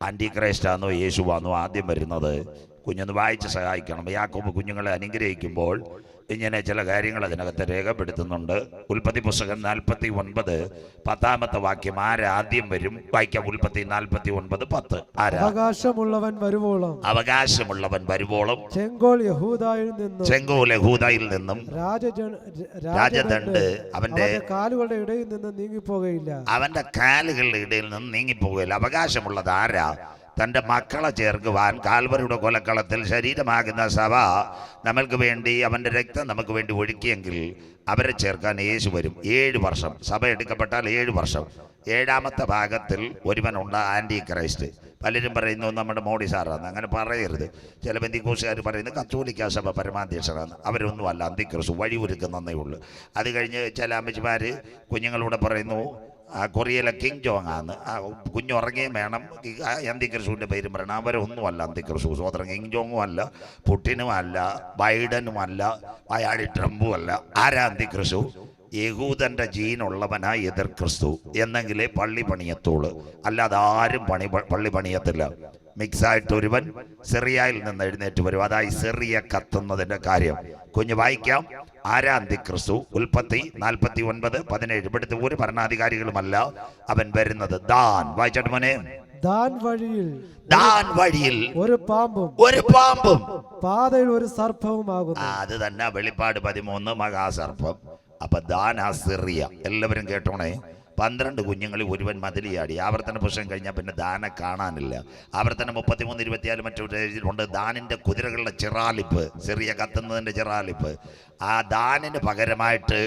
Anti ക്രൈസ്റ്റാന്നോ യേശുവാന്നോ ആദ്യം വരുന്നത്? കുഞ്ഞൊന്ന് വായിച്ച് സഹായിക്കണം. യാക്കോബ് കുഞ്ഞുങ്ങളെ അനുഗ്രഹിക്കുമ്പോൾ ഇങ്ങനെ ചില കാര്യങ്ങൾ അതിനകത്ത് രേഖപ്പെടുത്തുന്നുണ്ട്. ഉൽപ്പത്തി പുസ്തകം 49 10 വാക്യം ആരാദ്യം വരും? വായിക്കാം. ഉൽപ്പത്തി 49:10. അവകാശമുള്ളവൻ വരുവോളം ചെങ്കോൽ യഹൂദായിൽ നിന്നും രാജദണ്ഡ് അവന്റെ കാലുകളുടെ ഇടയിൽ നിന്ന് നീങ്ങിപ്പോകയില്ല. അവന്റെ കാലുകളുടെ ഇടയിൽ നിന്ന് നീങ്ങിപ്പോകയില്ല. അവകാശമുള്ളത് ആരാ? തൻ്റെ മക്കളെ ചേർക്കുവാൻ കാൽവരിയുടെ കൊലക്കളത്തിൽ ശരീരമാകുന്ന സഭ നമ്മൾക്ക് വേണ്ടി അവൻ്റെ രക്തം നമുക്ക് വേണ്ടി ഒഴുക്കിയെങ്കിൽ അവരെ ചേർക്കാൻ യേശു വരും. 7 വർഷം സഭ എടുക്കപ്പെട്ടാൽ 7 വർഷം. 7ാമത്തെ ഭാഗത്തിൽ ഒരുവനുണ്ട് ആൻറ്റി ക്രൈസ്റ്റ്. പലരും പറയുന്നു നമ്മുടെ മോഡി സാറാണ്. അങ്ങനെ പറയരുത്. ചില ബന്ധുക്കോസുകാർ പറയുന്നത് കത്തോലിക്ക സഭ പരമാധ്യക്ഷനാണ്. അവരൊന്നുമല്ല, അന്തിക്രിസ്തു വഴി ഒരുക്കുന്നതേ ഉള്ളൂ. അത് കഴിഞ്ഞ് ചില അമ്മച്ചിമാർ കുഞ്ഞുങ്ങളൂടെ പറയുന്നു കൊറിയയിലെ കിങ് ജോങ് ആണ്, കുഞ്ഞുറങ്ങുകയും വേണം, അന്തിക്രിസ്തുവിൻ്റെ പേരും പറയണം. അവരൊന്നുമല്ല അന്തിക്രിസ്തു. സ്വതന്ത്രം കിങ് ജോങ്ങും അല്ല, പുടിനും അല്ല, ബൈഡനും അല്ല, അയാൾ ട്രംപും അല്ല. ആരാ അന്തിക്രിസ്തു? യഹൂദന്റെ ജീനുള്ളവനാ എതിർ ക്രിസ്തു. എന്നെങ്കിലേ പള്ളി പണിയത്തുള്ളൂ, അല്ലാതെ ആരും പള്ളി പണിയത്തില്ല. മിക്സായിട്ട് ഒരുവൻ സിറിയയിൽ നിന്ന് എഴുന്നേറ്റ് വരും. അതായി സിറിയ കത്തുന്നതിന്റെ കാര്യം. കുഞ്ഞ് വായിക്കാം. ആരാ അന്തിക്രിസ്തു? ഉൽപ്പത്തി 49:17. ഇവിടുത്തെ ഒരു ഭരണാധികാരികളുമല്ല അവൻ വരുന്നത്. ദാൻ വായിച്ചോട്ട് മോനെ. ദാൻ വഴിയിൽ ഒരു പാമ്പും പാതയിൽ ഒരു സർപ്പവുമാകുന്നു. അത് തന്നെ വെളിപ്പാട് 13 മഹാസർപ്പം. അപ്പൊ ദാൻ ആ സിറിയ. എല്ലാവരും കേട്ടോണേ. 12 കുഞ്ഞുങ്ങളിൽ ഒരുവൻ മതിലിയാടി. ആവർത്തന പുസ്തകം കഴിഞ്ഞാൽ പിന്നെ ദാനെ കാണാനില്ല. ആവർത്തനം 33:24 മറ്റൊരു എഴുതിയിട്ടുണ്ട്. ദാനിന്റെ കുതിരകളുടെ ചിറാലിപ്പ്, സിറിയ കത്തുന്നതിന്റെ ചിറാലിപ്പ്. ആ ദാനിന് പകരമായിട്ട്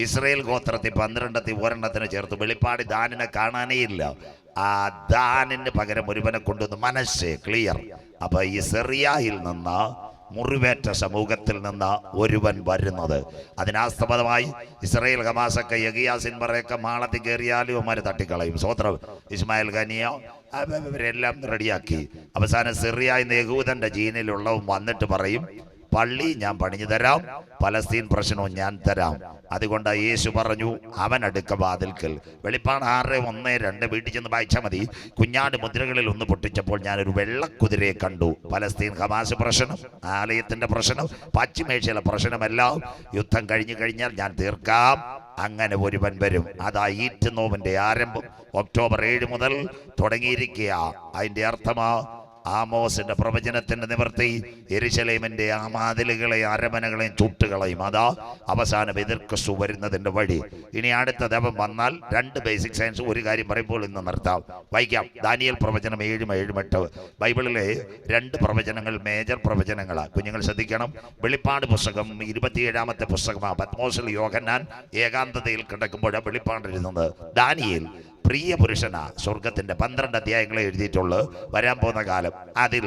ഇസ്രയേൽ ഗോത്രത്തിൽ 12 ഒരെണ്ണത്തിന് ചേർത്ത്. വെളിപ്പാട് ദാനിനെ കാണാനേ ഇല്ല. ആ ദാനിന് പകരം ഒരുവനെ കൊണ്ടുവന്ന് മനസ്സേ ക്ലിയർ. അപ്പൊ ഈ സിറിയയിൽ നിന്ന് മുറിവേറ്റ സമൂഹത്തിൽ നിന്ന് ഒരുവൻ വരുന്നത്. അതിനാസ്പദമായി ഇസ്രായേൽ ഹമാസൊക്കെ യഗിയാസിൻ പറയൊക്കെ മാളത്തിൽ കയറിയാലും അവന്മാർ തട്ടിക്കളയും. സ്വോത്രം. ഇസ്മായിൽ ഖനിയ ഇവരെല്ലാം റെഡിയാക്കി. അവസാനം സിറിയ എന്ന യഹൂദന്റെ ജീനിലുള്ളവൻ വന്നിട്ട് പറയും, പള്ളി ഞാൻ പണിഞ്ഞു തരാം, പലസ്തീൻ പ്രശ്നവും ഞാൻ തരാം. അതുകൊണ്ട് യേശു പറഞ്ഞു അവൻ അടുക്ക വാതിൽക്കൽ. വെളിപ്പാട് 6:1-2 വീട്ടിൽ ചെന്ന് വായിച്ചാൽ മതി. കുഞ്ഞാട് മുദ്രകളിൽ ഒന്ന് പൊട്ടിച്ചപ്പോൾ ഞാനൊരു വെള്ളക്കുതിരയെ കണ്ടു. പലസ്തീൻ ഹമാസ് പ്രശ്നം, ആലയത്തിന്റെ പ്രശ്നം, പശ്ചിമേഷ്യയിലെ പ്രശ്നമെല്ലാം യുദ്ധം കഴിഞ്ഞു കഴിഞ്ഞാൽ ഞാൻ തീർക്കാം. അങ്ങനെ ഒരുവൻ വരും. അതാ ഈറ്റ് നോവിന്റെ ആരംഭം ഒക്ടോബർ 7 മുതൽ തുടങ്ങിയിരിക്കുക. അതിന്റെ അർത്ഥമാ ആമോസിന്റെ പ്രവചനത്തിന്റെ നിവർത്തി. യെരുശലേമിന്റെ ആ മാതിലുകളെ അരമനകളെയും ചുട്ടുകളയും. അതാ അവസാനം എതിർ ക്രിസ്തു വരുന്നതിന്റെ വഴി. ഇനി അടുത്ത ദൈവം വന്നാൽ 2 ബേസിക് സയൻസ് ഒരു കാര്യം പറയുമ്പോൾ ഇന്ന് നിർത്താം. വായിക്കാം. ദാനിയേൽ പ്രവചനം 7:8. ബൈബിളിലെ 2 പ്രവചനങ്ങൾ മേജർ പ്രവചനങ്ങളാണ്. കുഞ്ഞുങ്ങൾ ശ്രദ്ധിക്കണം. വെളിപ്പാട് പുസ്തകം 27ാമത്തെ പുസ്തകമാണ്. പത്മോസിൽ യോഹന്നാൻ ഏകാന്തതയിൽ കിടക്കുമ്പോഴാണ് വെളിപ്പാട് എഴുതുന്നത്. ദാനിയേൽ പ്രിയ പുരുഷനാ. സ്വർഗത്തിന്റെ 12 അധ്യായങ്ങളെ എഴുതിയിട്ടുള്ളൂ. വരാൻ പോകുന്ന കാലം. അതിൽ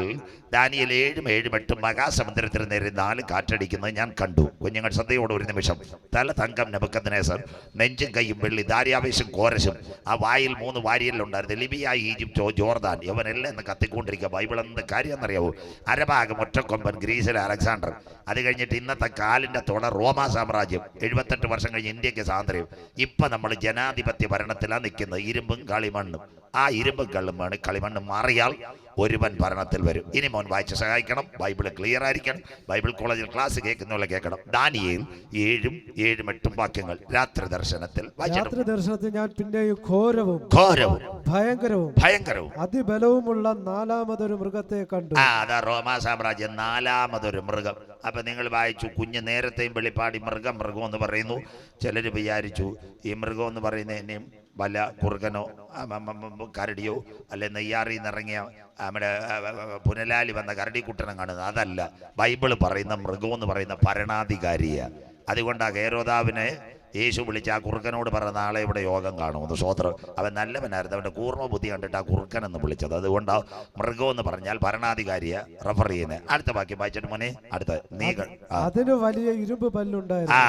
ദാനിയേൽ 7:8 മഹാസമുദ്രത്തിന് നേരെ 4 കാറ്റടിക്കുന്നത് ഞാൻ കണ്ടു. കുഞ്ഞുങ്ങൾ ശ്രദ്ധയോടെ ഒരു നിമിഷം. തല തങ്കം നെബൂഖദ്നേസർ, നെഞ്ചും കൈയും വെള്ളി, ദാര്യാവേശും കോരശും. ആ വായിൽ 3 വാരിയലുണ്ടായിരുന്നു. Libya, Egypt, Jordan. ഇവനെല്ലാം എന്ന് കത്തിക്കൊണ്ടിരിക്കുക. ബൈബിൾ എന്ത് കാര്യം എന്നറിയാവൂ? അരഭാഗം ഒറ്റക്കൊമ്പൻ ഗ്രീസിലെ അലക്സാണ്ടർ. അത് കഴിഞ്ഞിട്ട് ഇന്നത്തെ കാലിന്റെ തുടർ റോമാ സാമ്രാജ്യം. 78 വർഷം കഴിഞ്ഞ് ഇന്ത്യക്ക് സ്വാതന്ത്ര്യം. ഇപ്പൊ നമ്മൾ ജനാധിപത്യ ഭരണത്തിലാണ് നിൽക്കുന്നത്. ഇരുമ്പും കളിമണ്ണും. ആ ഇരുമ്പും കളിമണ്ണും മാറിയാൽ ഒരുവൻ ഭരണത്തിൽ വരും. ഇനി മോൻ വായിച്ച് സഹായിക്കണം. ബൈബിൾ ക്ലിയർ ആയിരിക്കണം. ബൈബിൾ കോളേജിൽ ക്ലാസ് കേൾക്കുന്ന കേൾക്കണം. ദാനിയേൽ 7:8 വാക്യങ്ങൾ. രാത്രി ദർശനത്തിൽ ഞാൻ പിന്നെയും ഘോരവും ഭയങ്കരവും അതിബലവുമുള്ള 4മതൊരു മൃഗത്തെ കണ്ടു. അതാ റോമാ സാമ്രാജ്യം 4മതൊരു മൃഗം. അപ്പൊ നിങ്ങൾ വായിച്ചു. കുഞ്ഞ് നേരത്തെയും വെളിപ്പാടി മൃഗം എന്ന് പറയുന്നു. ചിലർ വിചാരിച്ചു ഈ മൃഗം എന്ന് പറയുന്നതിനെയും വല്ല കുറുകനോ കരടിയോ അല്ലെ നെയ്യാറിൽ നിന്നിറങ്ങിയ നമ്മുടെ പുനലാലി വന്ന കരടിക്കുട്ടനം കാണുന്നത്. അതല്ല. ബൈബിള് പറയുന്ന മൃഗം എന്ന് പറയുന്ന ഭരണാധികാരിയാണ്. അതുകൊണ്ടാണ് ഹേരോദാവിനെ യേശു വിളിച്ച് ആ കുറുക്കനോട് പറഞ്ഞ നാളെ ഇവിടെ യോഗം കാണുമെന്ന്. സ്വോത്രം. അവൻ നല്ലവനായിരുന്നു. അവൻ്റെ കൂർമ്മ ബുദ്ധി കണ്ടിട്ട് ആ കുറുക്കൻ എന്ന് വിളിച്ചത്. അതുകൊണ്ട് മൃഗം എന്ന് പറഞ്ഞാൽ ഭരണാധികാരിയെ റെഫർ ചെയ്യുന്നത്. അടുത്ത വാക്യം വായിച്ചിട്ട് മോനെ. അടുത്ത നീകൾ. അതിന് വലിയ ഇരുമ്പ് പല്ലുണ്ടായിരുന്നു.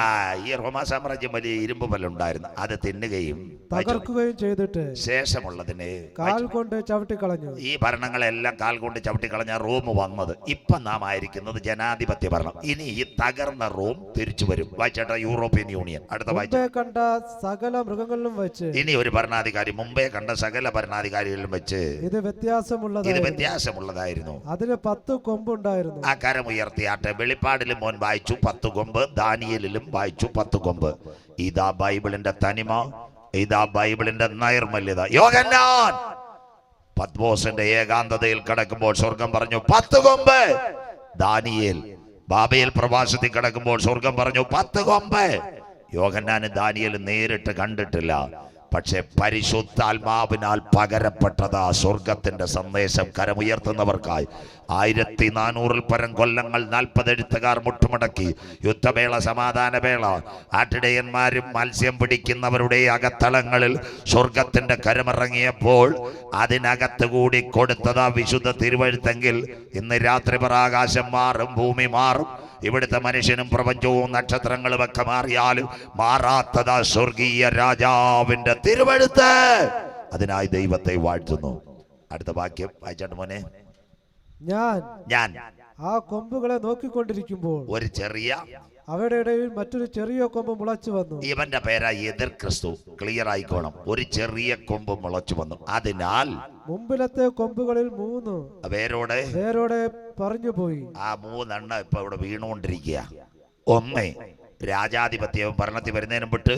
ഈ റോമാ സാമ്രാജ്യം വലിയ ഇരുമ്പ് പല്ലുണ്ടായിരുന്നു. അത് തിന്നുകയും തകർക്കുകയും ചെയ്തിട്ട് ശേഷമുള്ളതിനെ കാൽ കൊണ്ട് ചവിട്ടിക്കളഞ്ഞു. ഈ ഭരണങ്ങളെല്ലാം കാൽ കൊണ്ട് ചവിട്ടിക്കളഞ്ഞ റോം വന്നത്. ഇപ്പൊ നാം ആയിരിക്കുന്നത് ജനാധിപത്യ ഭരണം. ഇനി ഈ തകർന്ന റോം തിരിച്ചു വരും. വായിച്ചേട്ടാ. European union. അടുത്ത അടുത്ത വായിച്ചു. മുമ്പേ കണ്ട സകല മൃഗങ്ങളിലും വെച്ച് ഇനി ഒരു ഭരണാധികാരി മുമ്പേ കണ്ട സകല ഭരണാധികാരികളിലും വെച്ച് ഇത് വ്യത്യാസമുള്ളതായിരുന്നു. അതിന് 10 കൊമ്പുണ്ടായിരുന്നു. ആ കരം ഉയർത്തിയാട്ടെ. വെളിപ്പാടിലും മോൻ വായിച്ചു 10 കൊമ്പ്, ദാനിയേലിലും വായിച്ചു 10 കൊമ്പ്. ഇതാ ബൈബിളിന്റെ തനിമ, ഇതാ ബൈബിളിന്റെ നൈർമല്യത. യോഹന്നാൻ പത്മോസിന്റെ ഏകാന്തതയിൽ കിടക്കുമ്പോൾ സ്വർഗം പറഞ്ഞു 10 കൊമ്പ്. ദാനിയേൽ ബാബേൽ പ്രവാസത്തിൽ കിടക്കുമ്പോൾ സ്വർഗം പറഞ്ഞു 10 കൊമ്പ്. യോഹന്നാനും ദാനിയേലും നേരിട്ട് കണ്ടിട്ടില്ല, പക്ഷെ പരിശുദ്ധാത്മാവിനാൽ പകരപ്പെട്ടതാ സ്വർഗത്തിന്റെ സന്ദേശം. കരമുയർത്തുന്നവർക്കായി 1400 പരം കൊല്ലങ്ങൾ 40 എഴുത്തുകാർ മുട്ടുമടക്കി യുദ്ധവേള, സമാധാനവേള, ആട്ടിടയന്മാരും മത്സ്യം പിടിക്കുന്നവരുടെ അകത്തളങ്ങളിൽ സ്വർഗത്തിന്റെ കരമിറങ്ങിയപ്പോൾ അതിനകത്ത് കൂടി കൊടുത്തതാ വിശുദ്ധ തിരുവഴുത്തെങ്കിൽ ഇന്ന് രാത്രി ആകാശം മാറും, ഭൂമി മാറും, ഇവിടുത്തെ മനുഷ്യനും പ്രപഞ്ചവും നക്ഷത്രങ്ങളും ഒക്കെ മാറിയാലും മാറാത്തതാ സ്വർഗീയ രാജാവിന്റെ തിരുവഴുത്ത്. അതിനായി ദൈവത്തെ വാഴ്ത്തുന്നു. അടുത്ത വാക്യം വായിച്ചാട്ട് മോനെ. ഞാൻ ആ കൊമ്പുകളെ നോക്കിക്കൊണ്ടിരിക്കുമ്പോൾ ഒരു ചെറിയ അവയുടെ ഇടയിൽ മറ്റൊരു ചെറിയ കൊമ്പ് മുളച്ചു വന്നു. ഇവന്റെ പേരാ എതിർ ക്രിസ്തു. ക്ലിയർ ആയിക്കോണം. ഒരു ചെറിയ കൊമ്പ് മുളച്ചു വന്നു. അതിനാൽ മുമ്പിലത്തെ കൊമ്പുകളിൽ 3 വേരോടെ പറഞ്ഞു പോയി. ആ 3 ഇപ്പൊ ഇവിടെ വീണുകൊണ്ടിരിക്കുക. 1 രാജാധിപത്യവും ഭരണത്തിൽ വരുന്നതിനും വിട്ട്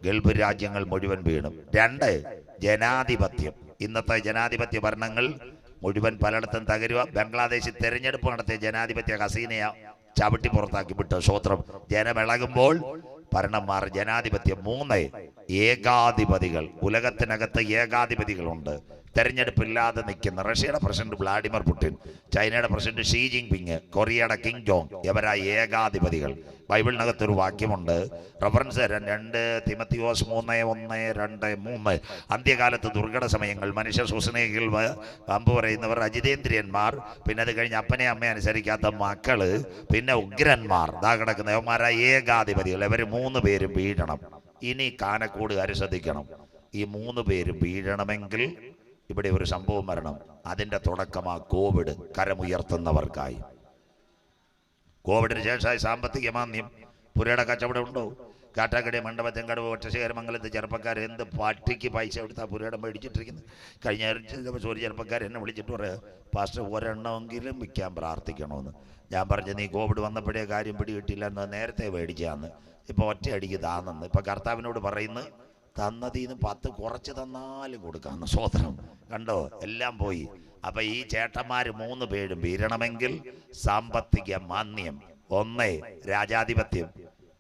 ഗൾഫ് രാജ്യങ്ങൾ മുഴുവൻ വീണു. 2 ജനാധിപത്യം. ഇന്നത്തെ ജനാധിപത്യ ഭരണങ്ങൾ മുഴുവൻ പലയിടത്തും തകരുക. ബംഗ്ലാദേശിൽ തെരഞ്ഞെടുപ്പ് നടത്തിയ ജനാധിപത്യ ഹസീനയ ചവിട്ടി പുറത്താക്കി വിട്ടു. സ്വത്രം ജനമിളകുമ്പോൾ ഭരണം മാറി. ജനാധിപത്യം. 3 ഏകാധിപതികൾ. ഉലകത്തിനകത്ത് ഏകാധിപതികളുണ്ട്. തെരഞ്ഞെടുപ്പില്ലാതെ നിൽക്കുന്ന റഷ്യയുടെ പ്രസിഡന്റ് വ്ളാഡിമിർ പുടിൻ, ചൈനയുടെ പ്രസിഡന്റ് ഷീ ജിങ് പിങ്, കൊറിയയുടെ കിങ് ജോങ്, ഇവരായ ഏകാധിപതികൾ. ബൈബിളിനകത്തൊരു വാക്യമുണ്ട്, റഫറൻസ് 2 തിമത്തിയോസ് 3:1-2-3. അന്ത്യകാലത്ത് ദുർഘട സമയങ്ങൾ, മനുഷ്യ സുസ്നേഹികൾ, അമ്പ് പറയുന്നവർ, അജിതേന്ദ്രിയന്മാർ, പിന്നെ അത് കഴിഞ്ഞ് അപ്പനെ അമ്മയെ അനുസരിക്കാത്ത മക്കള്, പിന്നെ ഉഗ്രന്മാർ, ദാ കിടക്കുന്ന യവന്മാരായ ഏകാധിപതികൾ. ഇവർ 3 പേരും വീഴണം. ഇനി കാനക്കൂടുകാർ ശ്രദ്ധിക്കണം. ഈ 3 പേരും വീഴണമെങ്കിൽ ഇവിടെ ഒരു സംഭവം വരണം. അതിന്റെ തുടക്കമാ കോവിഡ്. കരമുയർത്തുന്നവർക്കായി കോവിഡിന് ശേഷമായി സാമ്പത്തിക മാന്ദ്യം. പുരയുടെ കച്ചവടം ഉണ്ടോ? കാട്ടാക്കടി, മണ്ഡപത്തെങ്കടവ്, ഒറ്റശേഖരമംഗലത്ത് ചെറുപ്പക്കാർ എന്ത് പട്ടിക്ക് പൈസ എടുത്താൽ പുരയിടം മേടിച്ചിട്ടിരിക്കുന്നത്. കഴിഞ്ഞ ദിവസം ഒരു ചെറുപ്പക്കാർ എന്നെ വിളിച്ചിട്ട് പറയാം, പാസ്റ്റർ ഒരെണ്ണമെങ്കിലും വിൽക്കാൻ പ്രാർത്ഥിക്കണമെന്ന്. ഞാൻ പറഞ്ഞു, നീ കോവിഡ് വന്നപ്പോഴേ കാര്യം പിടികിട്ടില്ലെന്ന്, നേരത്തെ മേടിച്ചാന്ന്. ഇപ്പോൾ ഒറ്റയടിക്ക് താന്നെന്ന്. ഇപ്പം കർത്താവിനോട് പറയുന്നു, തന്നതീന്ന് 10 കുറച്ച് തന്നാലും കൊടുക്കാമെന്ന്. സ്വതന്ത്രം കണ്ടോ, എല്ലാം പോയി. അപ്പൊ ഈ ചേട്ടന്മാർ 3 പേരും വീഴണമെങ്കിൽ സാമ്പത്തിക മാന്ദ്യം. 1 രാജാധിപത്യം.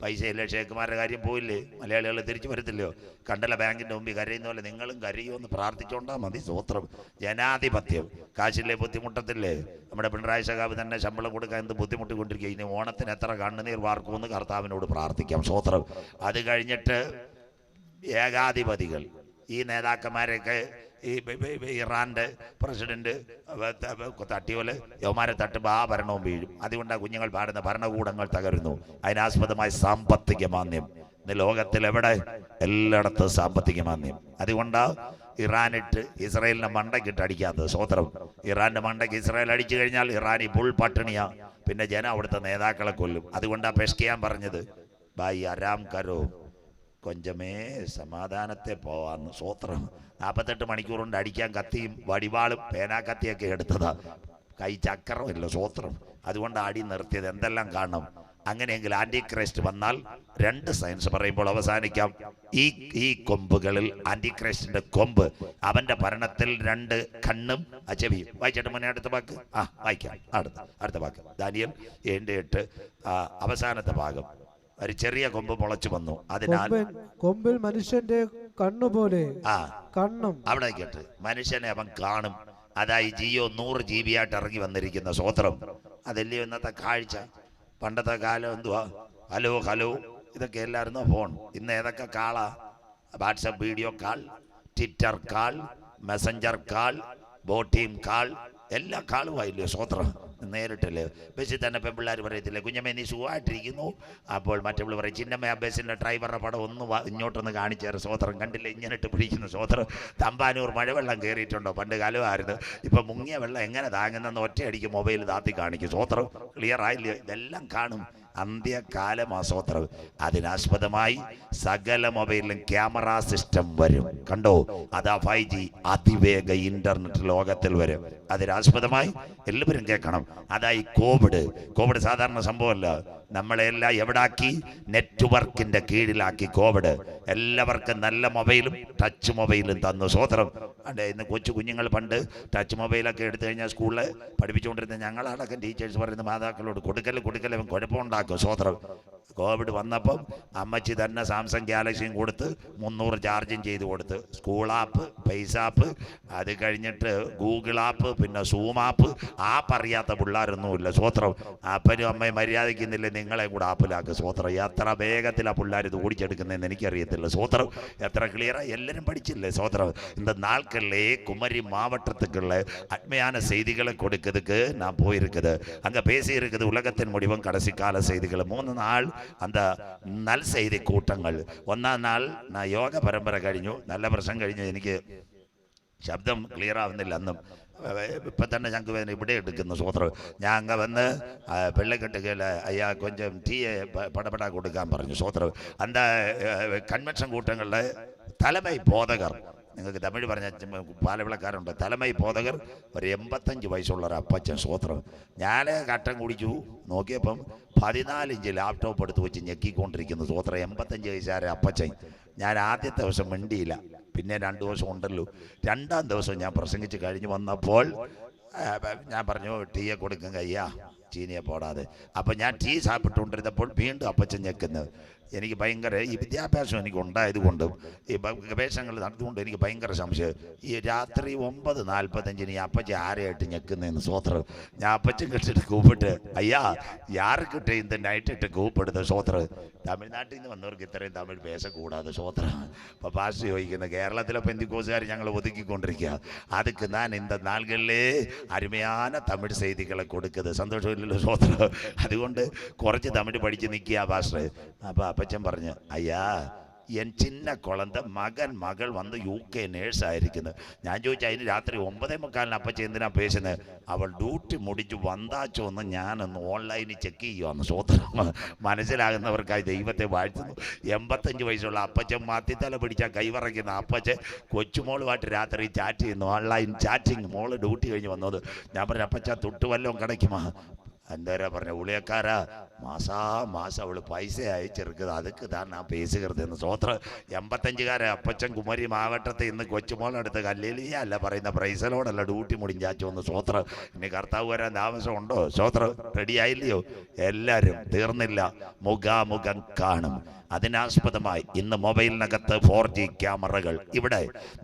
പൈസയില്ലേ, ഷേഖുമാരുടെ കാര്യം പോയില്ലേ, മലയാളികൾ തിരിച്ചു വരത്തില്ലയോ? കണ്ടല ബാങ്കിന്റെ മുമ്പിൽ കരയുന്ന പോലെ നിങ്ങളും കരയുമെന്ന് പ്രാർത്ഥിച്ചോണ്ടാ മതി. സ്വത്രം. ജനാധിപത്യം. കാശില്ലേ, ബുദ്ധിമുട്ടത്തില്ലേ? നമ്മുടെ പിണറായി സഖാവ് തന്നെ ശമ്പളം കൊടുക്കാൻ എന്ത് ബുദ്ധിമുട്ടിക്കൊണ്ടിരിക്കുക. ഇനി ഓണത്തിന് എത്ര കണ്ണുനീർ വാർക്കുമെന്ന് കർത്താവിനോട് പ്രാർത്ഥിക്കാം. സ്വത്രം. അത് കഴിഞ്ഞിട്ട് ഏകാധിപതികൾ. ഈ നേതാക്കന്മാരൊക്കെ ഈ ഇറാന്റെ പ്രസിഡന്റ് തട്ടിയോല് യവന്മാരെ തട്ടുമ്പോൾ ആ ഭരണവും വീഴും. അതുകൊണ്ടാണ് കുഞ്ഞുങ്ങൾ പാടുന്ന ഭരണകൂടങ്ങൾ തകരുന്നു. അതിനാസ്പദമായ സാമ്പത്തിക മാന്ദ്യം. ഇന്ന് ലോകത്തിൽ എവിടെ, എല്ലായിടത്തും സാമ്പത്തിക മാന്ദ്യം. അതുകൊണ്ടാ ഇറാനിട്ട് ഇസ്രായേലിന്റെ മണ്ടയ്ക്കിട്ട് അടിക്കാത്തത്. സ്വതന്ത്രം. ഇറാന്റെ മണ്ടയ്ക്ക് ഇസ്രായേൽ അടിച്ചു കഴിഞ്ഞാൽ ഇറാനി ഫുൾ പട്ടിണിയാ. പിന്നെ ജനം അവിടുത്തെ നേതാക്കളെ കൊല്ലും. അതുകൊണ്ടാ പെഷ്കിയാൻ പറഞ്ഞത്, ബായി ആരാം കരോ, കൊഞ്ചമേ സമാധാനത്തെ പോവാന്ന്. സ്വത്രം. 48 മണിക്കൂർ കൊണ്ട് അടിക്കാൻ കത്തിയും വടിവാളും പേനാക്കത്തിയൊക്കെ എടുത്തതാ. കൈ ചക്രമില്ല. സ്വത്രം. അതുകൊണ്ട് അടി നിർത്തിയത്. എന്തെല്ലാം കാണണം. അങ്ങനെയെങ്കിൽ ആന്റി ക്രൈസ്റ്റ് വന്നാൽ 2 സയൻസ് പറയുമ്പോൾ അവസാനിക്കാം. ഈ കൊമ്പുകളിൽ ആന്റി ക്രൈസ്റ്റിന്റെ കൊമ്പ്, അവന്റെ ഭരണത്തിൽ 2 കണ്ണും ചെവിയും. വായിച്ചിട്ട് മുന്നേ അടുത്ത വാക്ക് വായിക്കാം. അടുത്ത വാക്ക് ദാനിയേൽ 7:8 അവസാനത്തെ ഭാഗം. ഒരു ചെറിയ കൊമ്പ് മുളച്ചു വന്നു. അതിനാൽ കൊമ്പിൽ മനുഷ്യന്റെ കണ്ണുപോലെ കണ്ണും. അവിടെ കേട്ട് മനുഷ്യനെ അവൻ കാണും. അതായി ജിയോ 100 GB ആയിട്ട് ഇറങ്ങി വന്നിരിക്കുന്ന സ്വത്രം. അതല്ലേ ഇന്നത്തെ കാഴ്ച. പണ്ടത്തെ കാലം എന്തുവാ, ഹലോ ഇതൊക്കെ എല്ലായിരുന്നു ഫോൺ. ഇന്ന് ഏതൊക്കെ കാളാ? WhatsApp video call, Twitter call, Messenger call, Botim call, എല്ലാ കാളുമായില്ലേ. സ്വത്രം. നേരിട്ടല്ലേ. ബസ്സിൽ തന്നെ പെൺപിള്ളേർ പറയത്തില്ലേ, കുഞ്ഞമ്മ നീ സുഖമായിട്ടിരിക്കുന്നു. അപ്പോൾ മറ്റുള്ള പറയും, ചിന്നമ്മ ബസ്സിൻ്റെ ഡ്രൈവറുടെ പടം ഇങ്ങോട്ടൊന്ന് കാണിച്ചേറ്. സ്വതന്ത്രം. കണ്ടില്ലേ ഇങ്ങനെ ഇട്ട് പിടിക്കുന്ന സ്വതന്ത്രം. തമ്പാനൂർ മഴവെള്ളം കയറിയിട്ടുണ്ടോ? പണ്ട് കാലമായിരുന്നു. ഇപ്പം മുങ്ങിയ വെള്ളം എങ്ങനെ താങ്ങുന്നെന്ന് ഒറ്റയടിക്ക് മൊബൈൽ താത്തി കാണിക്കും. സ്വതന്ത്രം. ക്ലിയർ ആയില്ലേ? ഇതെല്ലാം കാണും. അന്ത്യകാലമാസോത്രം. അതിനാസ്പദമായി സകല മൊബൈലിലും ക്യാമറ സിസ്റ്റം വരും. കണ്ടോ, അതാ 5G അതിവേഗ ഇന്റർനെറ്റ് ലോകത്തിൽ വരും. അതിനാസ്പദമായി എല്ലാവരും കേൾക്കണം. അതായി കോവിഡ് സാധാരണ സംഭവമല്ല. നമ്മളെല്ലാം എവിടാക്കി? നെറ്റ്വർക്കിന്റെ കീഴിലാക്കി കോവിഡ്. എല്ലാവർക്കും നല്ല മൊബൈലും ടച്ച് മൊബൈലും തന്നു. സ്വോത്രം. അതെ, ഇന്ന് കൊച്ചു കുഞ്ഞുങ്ങൾ പണ്ട് ടച്ച് മൊബൈലൊക്കെ എടുത്തു കഴിഞ്ഞാൽ സ്കൂളിൽ പഠിപ്പിച്ചുകൊണ്ടിരുന്ന ഞങ്ങളടക്കം ടീച്ചേഴ്സ് പറയുന്ന മാതാക്കളോട് കൊടുക്കൽ അവൻ കുഴപ്പമുണ്ടാക്കും. സ്വോത്രം. കോവിഡ് വന്നപ്പം അമ്മച്ചി തന്നെ സാംസങ് ഗാലക്സിയും കൊടുത്ത് 300 ചാർജും ചെയ്ത് കൊടുത്ത്. സ്കൂൾ ആപ്പ്, പൈസ ആപ്പ്, അത് കഴിഞ്ഞിട്ട് ഗൂഗിൾ ആപ്പ്, പിന്നെ സൂം ആപ്പ് അറിയാത്ത പിള്ളേരൊന്നുമില്ല. സ്വോത്രം. അപ്പനും അമ്മയും മര്യാദയ്ക്കുന്നില്ല, നിങ്ങളെ കൂടെ ആപ്പിലാക്കുക. സ്വോത്രം. എത്ര വേഗത്തിൽ ആ പിള്ളേർ ഇത് ഓടിച്ചെടുക്കുന്നതെന്ന് എനിക്കറിയത്തില്ല. സ്വോത്രം. എത്ര ക്ലിയറായി എല്ലാവരും പഠിച്ചില്ലേ? സ്വോത്രം. இந்த நாட்கள்லே குமரி மாவட்டத்துக்குள்ள அண்மையான செய்திகளை கொடுக்கிறதுக்கு நான் போயிருக்குது. அங்கே பேசி இருக்குது உலகத்தின் முடிவும் கடைசி கால செய்திகள். 3 நாள் அந்த நல் செய்தி கூட்டங்கள். 1ാം നാൾ நான் യോഗ പരമ്പര കഴിഞ്ഞു. നല്ല പ്രശ്നം കഴിഞ്ഞു. എനിക്ക് ശബ്ദം ക്ലിയർ ആവുന്നില്ല. അന്നും ഇപ്പം തന്നെ ഞങ്ങൾക്ക് ഇവിടെ എടുക്കുന്നു. സ്വോത്രം. ഞാൻ അങ്ങ് വന്ന് പിള്ളക്കെട്ടുകയിൽ അയ്യാ കൊഞ്ചം ടീയെ പടപടാ കൊടുക്കാൻ പറഞ്ഞു. സ്വോത്രം. അന്ത കൺവെൻഷൻ കൂട്ടങ്ങളുടെ തലമൈ ബോധകർ, നിങ്ങൾക്ക് തമിഴ് പറഞ്ഞ പാലവിളക്കാരുണ്ട്, തലമൈ ബോധകർ, ഒരു 85 വയസ്സുള്ള ഒരു അപ്പച്ചൻ. സ്വോത്രം. ഞാൻ കട്ടം കുടിച്ചു നോക്കിയപ്പം 14 ഇഞ്ച് ലാപ്ടോപ്പ് എടുത്ത് വെച്ച് ഞെക്കിക്കൊണ്ടിരിക്കുന്നു. സ്വോത്രം. 85 വയസ്സുകാരെ അപ്പച്ചൻ. ഞാൻ ആദ്യത്തെ ദിവസം മിണ്ടിയില്ല. പിന്നെ 2 ദിവസം ഉണ്ടല്ലോ. 2ാം ദിവസം ഞാൻ പ്രസംഗിച്ച് കഴിഞ്ഞ് വന്നപ്പോൾ ഞാൻ പറഞ്ഞു, ടീയെ കൊടുക്കും കയ്യാ, ചീനിയെ പോടാതെ. അപ്പം ഞാൻ ടീ സാപ്പിട്ടുകൊണ്ടിരുന്നപ്പോൾ വീണ്ടും അപ്പച്ചൻ ഞെക്കുന്നത്. എനിക്ക് ഭയങ്കര ഈ വിദ്യാഭ്യാസം എനിക്ക് ഉണ്ടായതുകൊണ്ടും ഈ ഗവേഷണങ്ങൾ നടത്തുകൊണ്ടും എനിക്ക് ഭയങ്കര സംശയം. ഈ രാത്രി 9:45 ഈ അപ്പച്ചൻ ആരെയായിട്ട് ഞെക്കുന്നതെന്ന്. സ്വോത്രം. ഞാൻ അപ്പച്ചൻ കിട്ടിട്ട് കൂപ്പിട്ട്, അയ്യാ യാർക്കിട്ട് இந்த നൈറ്റിട്ട് കൂപ്പെടുന്നത്. സ്വോത്രം. തമിഴ്നാട്ടിൽ നിന്ന് വന്നവർക്ക് ഇത്രയും തമിഴ് പേശക്കൂടാതെ. സ്വോത്രം. അപ്പോൾ പാസ്റ്റർ ചോദിക്കുന്നത്, കേരളത്തിലെ പെന്തിക്കോസുകാർ ഞങ്ങൾ ഒതുക്കിക്കൊണ്ടിരിക്കുക, அதுக்கு நான் இந்த നാളുകളിലെ അരുമயான തമിഴ് ചെയ്തികളെ കൊടുക്കുന്നത്. സന്തോഷമില്ലല്ലോ? സ്വോത്രം. അതുകൊണ്ട് കുറച്ച് തമിഴ് പഠിച്ച് നിൽക്കുക പാസ്റ്റർ. അപ്പോൾ അപ്പച്ചൻ പറഞ്ഞു, അയ്യാ എൻ ചിന്ന കുളന്ത മകൾ വന്ന് UK നേഴ്സായിരിക്കുന്നത്. ഞാൻ ചോദിച്ചു, അതിന് രാത്രി 9:45 അപ്പച്ചൻ എന്തിനാ പേശുന്നത്? അവൾ ഡ്യൂട്ടി മുടിച്ച് വന്നാച്ചോ എന്ന് ഞാനൊന്ന് ഓൺലൈനിൽ ചെക്ക് ചെയ്യുവാന്ന്. സ്വോത്രം. മനസ്സിലാകുന്നവർക്കായി ദൈവത്തെ വാഴ്ത്തുന്നു. 85 വയസ്സുള്ള അപ്പച്ചൻ മാത്തിത്തല പിടിച്ചാൽ കൈവറയ്ക്കുന്ന അപ്പച്ചൻ കൊച്ചുമോളുമായിട്ട് രാത്രി ചാറ്റ് ചെയ്യുന്നു. Online chatting. മോള് ഡ്യൂട്ടി കഴിഞ്ഞ് വന്നത്. ഞാൻ പറഞ്ഞു, അപ്പച്ച തൊട്ട് വല്ലതും കിടക്കുമാ? എന്താ പറഞ്ഞ ഉളിയക്കാരാ, മാസം അവള് പൈസ അയച്ചെടുക്കുന്നത്, അതുക്ക് താൻ ആ പേസുകരുതെന്ന്. സ്വോത്രം. 85കാരെ അപ്പച്ചൻ കുമരി മാവട്ടത്തെ ഇന്ന് കൊച്ചുമോളെടുത്ത് കല്ലേലിയല്ല പറയുന്ന പ്രൈസലോടല്ല ഡ്യൂട്ടി മുടിഞ്ചാച്ചോന്ന്. സ്വോത്രം. ഇനി കർത്താവ് വരാൻ താമസമുണ്ടോ? സ്വോത്രം. റെഡി ആയില്ലയോ? എല്ലാവരും തീർന്നില്ല, മുഖാമുഖം കാണും. അതിനാസ്പദമായി ഇന്ന് മൊബൈലിനകത്ത് 4G ക്യാമറകൾ.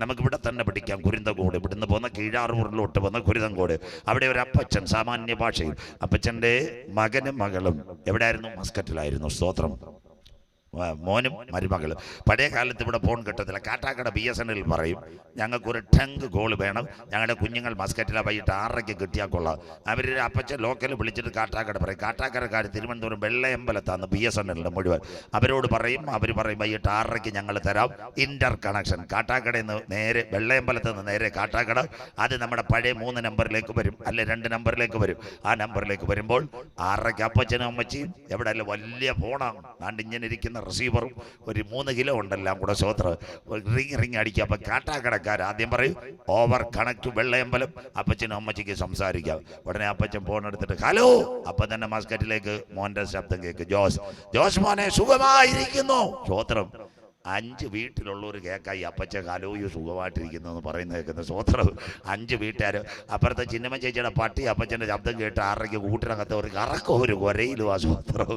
നമുക്കിവിടെ തന്നെ പിടിക്കാം. കുരുന്തങ്കോട്. ഇവിടുന്ന് പോകുന്ന കീഴാറൂരിലോട്ട് വന്ന കുരുന്തങ്കോട്. അവിടെ ഒരു അപ്പച്ചൻ, സാമാന്യ ഭാഷയിൽ അപ്പച്ചൻ്റെ മകനും മകളും എവിടെയായിരുന്നു? മസ്കറ്റിലായിരുന്നു. സ്തോത്രം. മോനും മരുമകളും. പഴയ കാലത്ത് ഇവിടെ ഫോൺ കിട്ടത്തില്ല. കാട്ടാക്കട BSNL പറയും, ഞങ്ങൾക്കൊരു ടങ്ക് കോൾ വേണം, ഞങ്ങളുടെ കുഞ്ഞുങ്ങൾ മസ്കറ്റിലാണ്, വൈകിട്ട് 6:30 കിട്ടിയാൽ കൊള്ളാം. അവർ അപ്പച്ചൻ ലോക്കൽ വിളിച്ചിട്ട് കാട്ടാക്കട പറയും. കാട്ടാക്കടക്കാർ തിരുവനന്തപുരം വെള്ളയമ്പലത്താണ് BSNL മുഴുവൻ. അവരോട് പറയും, അവർ പറയും വൈകിട്ട് 6:30 ഞങ്ങൾ തരാം ഇന്റർ കണക്ഷൻ. കാട്ടാക്കടയിൽ നിന്ന് നേരെ വെള്ളയമ്പലത്ത് നിന്ന് നേരെ കാട്ടാക്കട. അത് നമ്മുടെ പഴയ 3 നമ്പറിലേക്ക് വരും, അല്ലെ 2 നമ്പറിലേക്ക് വരും. ആ നമ്പറിലേക്ക് വരുമ്പോൾ 6:30 അപ്പച്ചനും അമ്മച്ചിയും എവിടെ അല്ല വലിയ ഫോണാണ്. ഇങ്ങനെ ഇരിക്കുന്ന റിസീവറും ഒരു 3 കിലോ ഉണ്ടെല്ലാം കൂടെ. സ്വോത്രം. റിങ് അടിക്കുക. അപ്പം കാട്ടാക്കടക്കാർ ആദ്യം പറയും ഓവർ കണക്ട് വെള്ളയമ്പലം. അപ്പച്ചനും അമ്മച്ചിക്ക് സംസാരിക്കാം. ഉടനെ അപ്പച്ചൻ ഫോൺ എടുത്തിട്ട് ഹലോ. അപ്പം തന്നെ മസ്കറ്റിലേക്ക് മോൻ്റെ ശബ്ദം കേൾക്കും. ജോസ് മോനെ സുഖമായിരിക്കുന്നു. സ്വോത്രം. 5 വീട്ടിലുള്ളവർ കേൾക്കാം ഈ അപ്പച്ച കലോയും സുഖമായിട്ടിരിക്കുന്നു എന്ന് പറയുന്നത് കേൾക്കുന്നത്. സ്വോത്രം. 5 വീട്ടുകാർ. അപ്പുറത്തെ ചിന്നമ്മ ചേച്ചിയുടെ പട്ടി അപ്പച്ചൻ്റെ ശബ്ദം കേട്ട് 6:30 കൂട്ടിനകത്ത് ഒരു കറക്കം ഒരു കൊരയിലും ആ. സ്വോത്രം.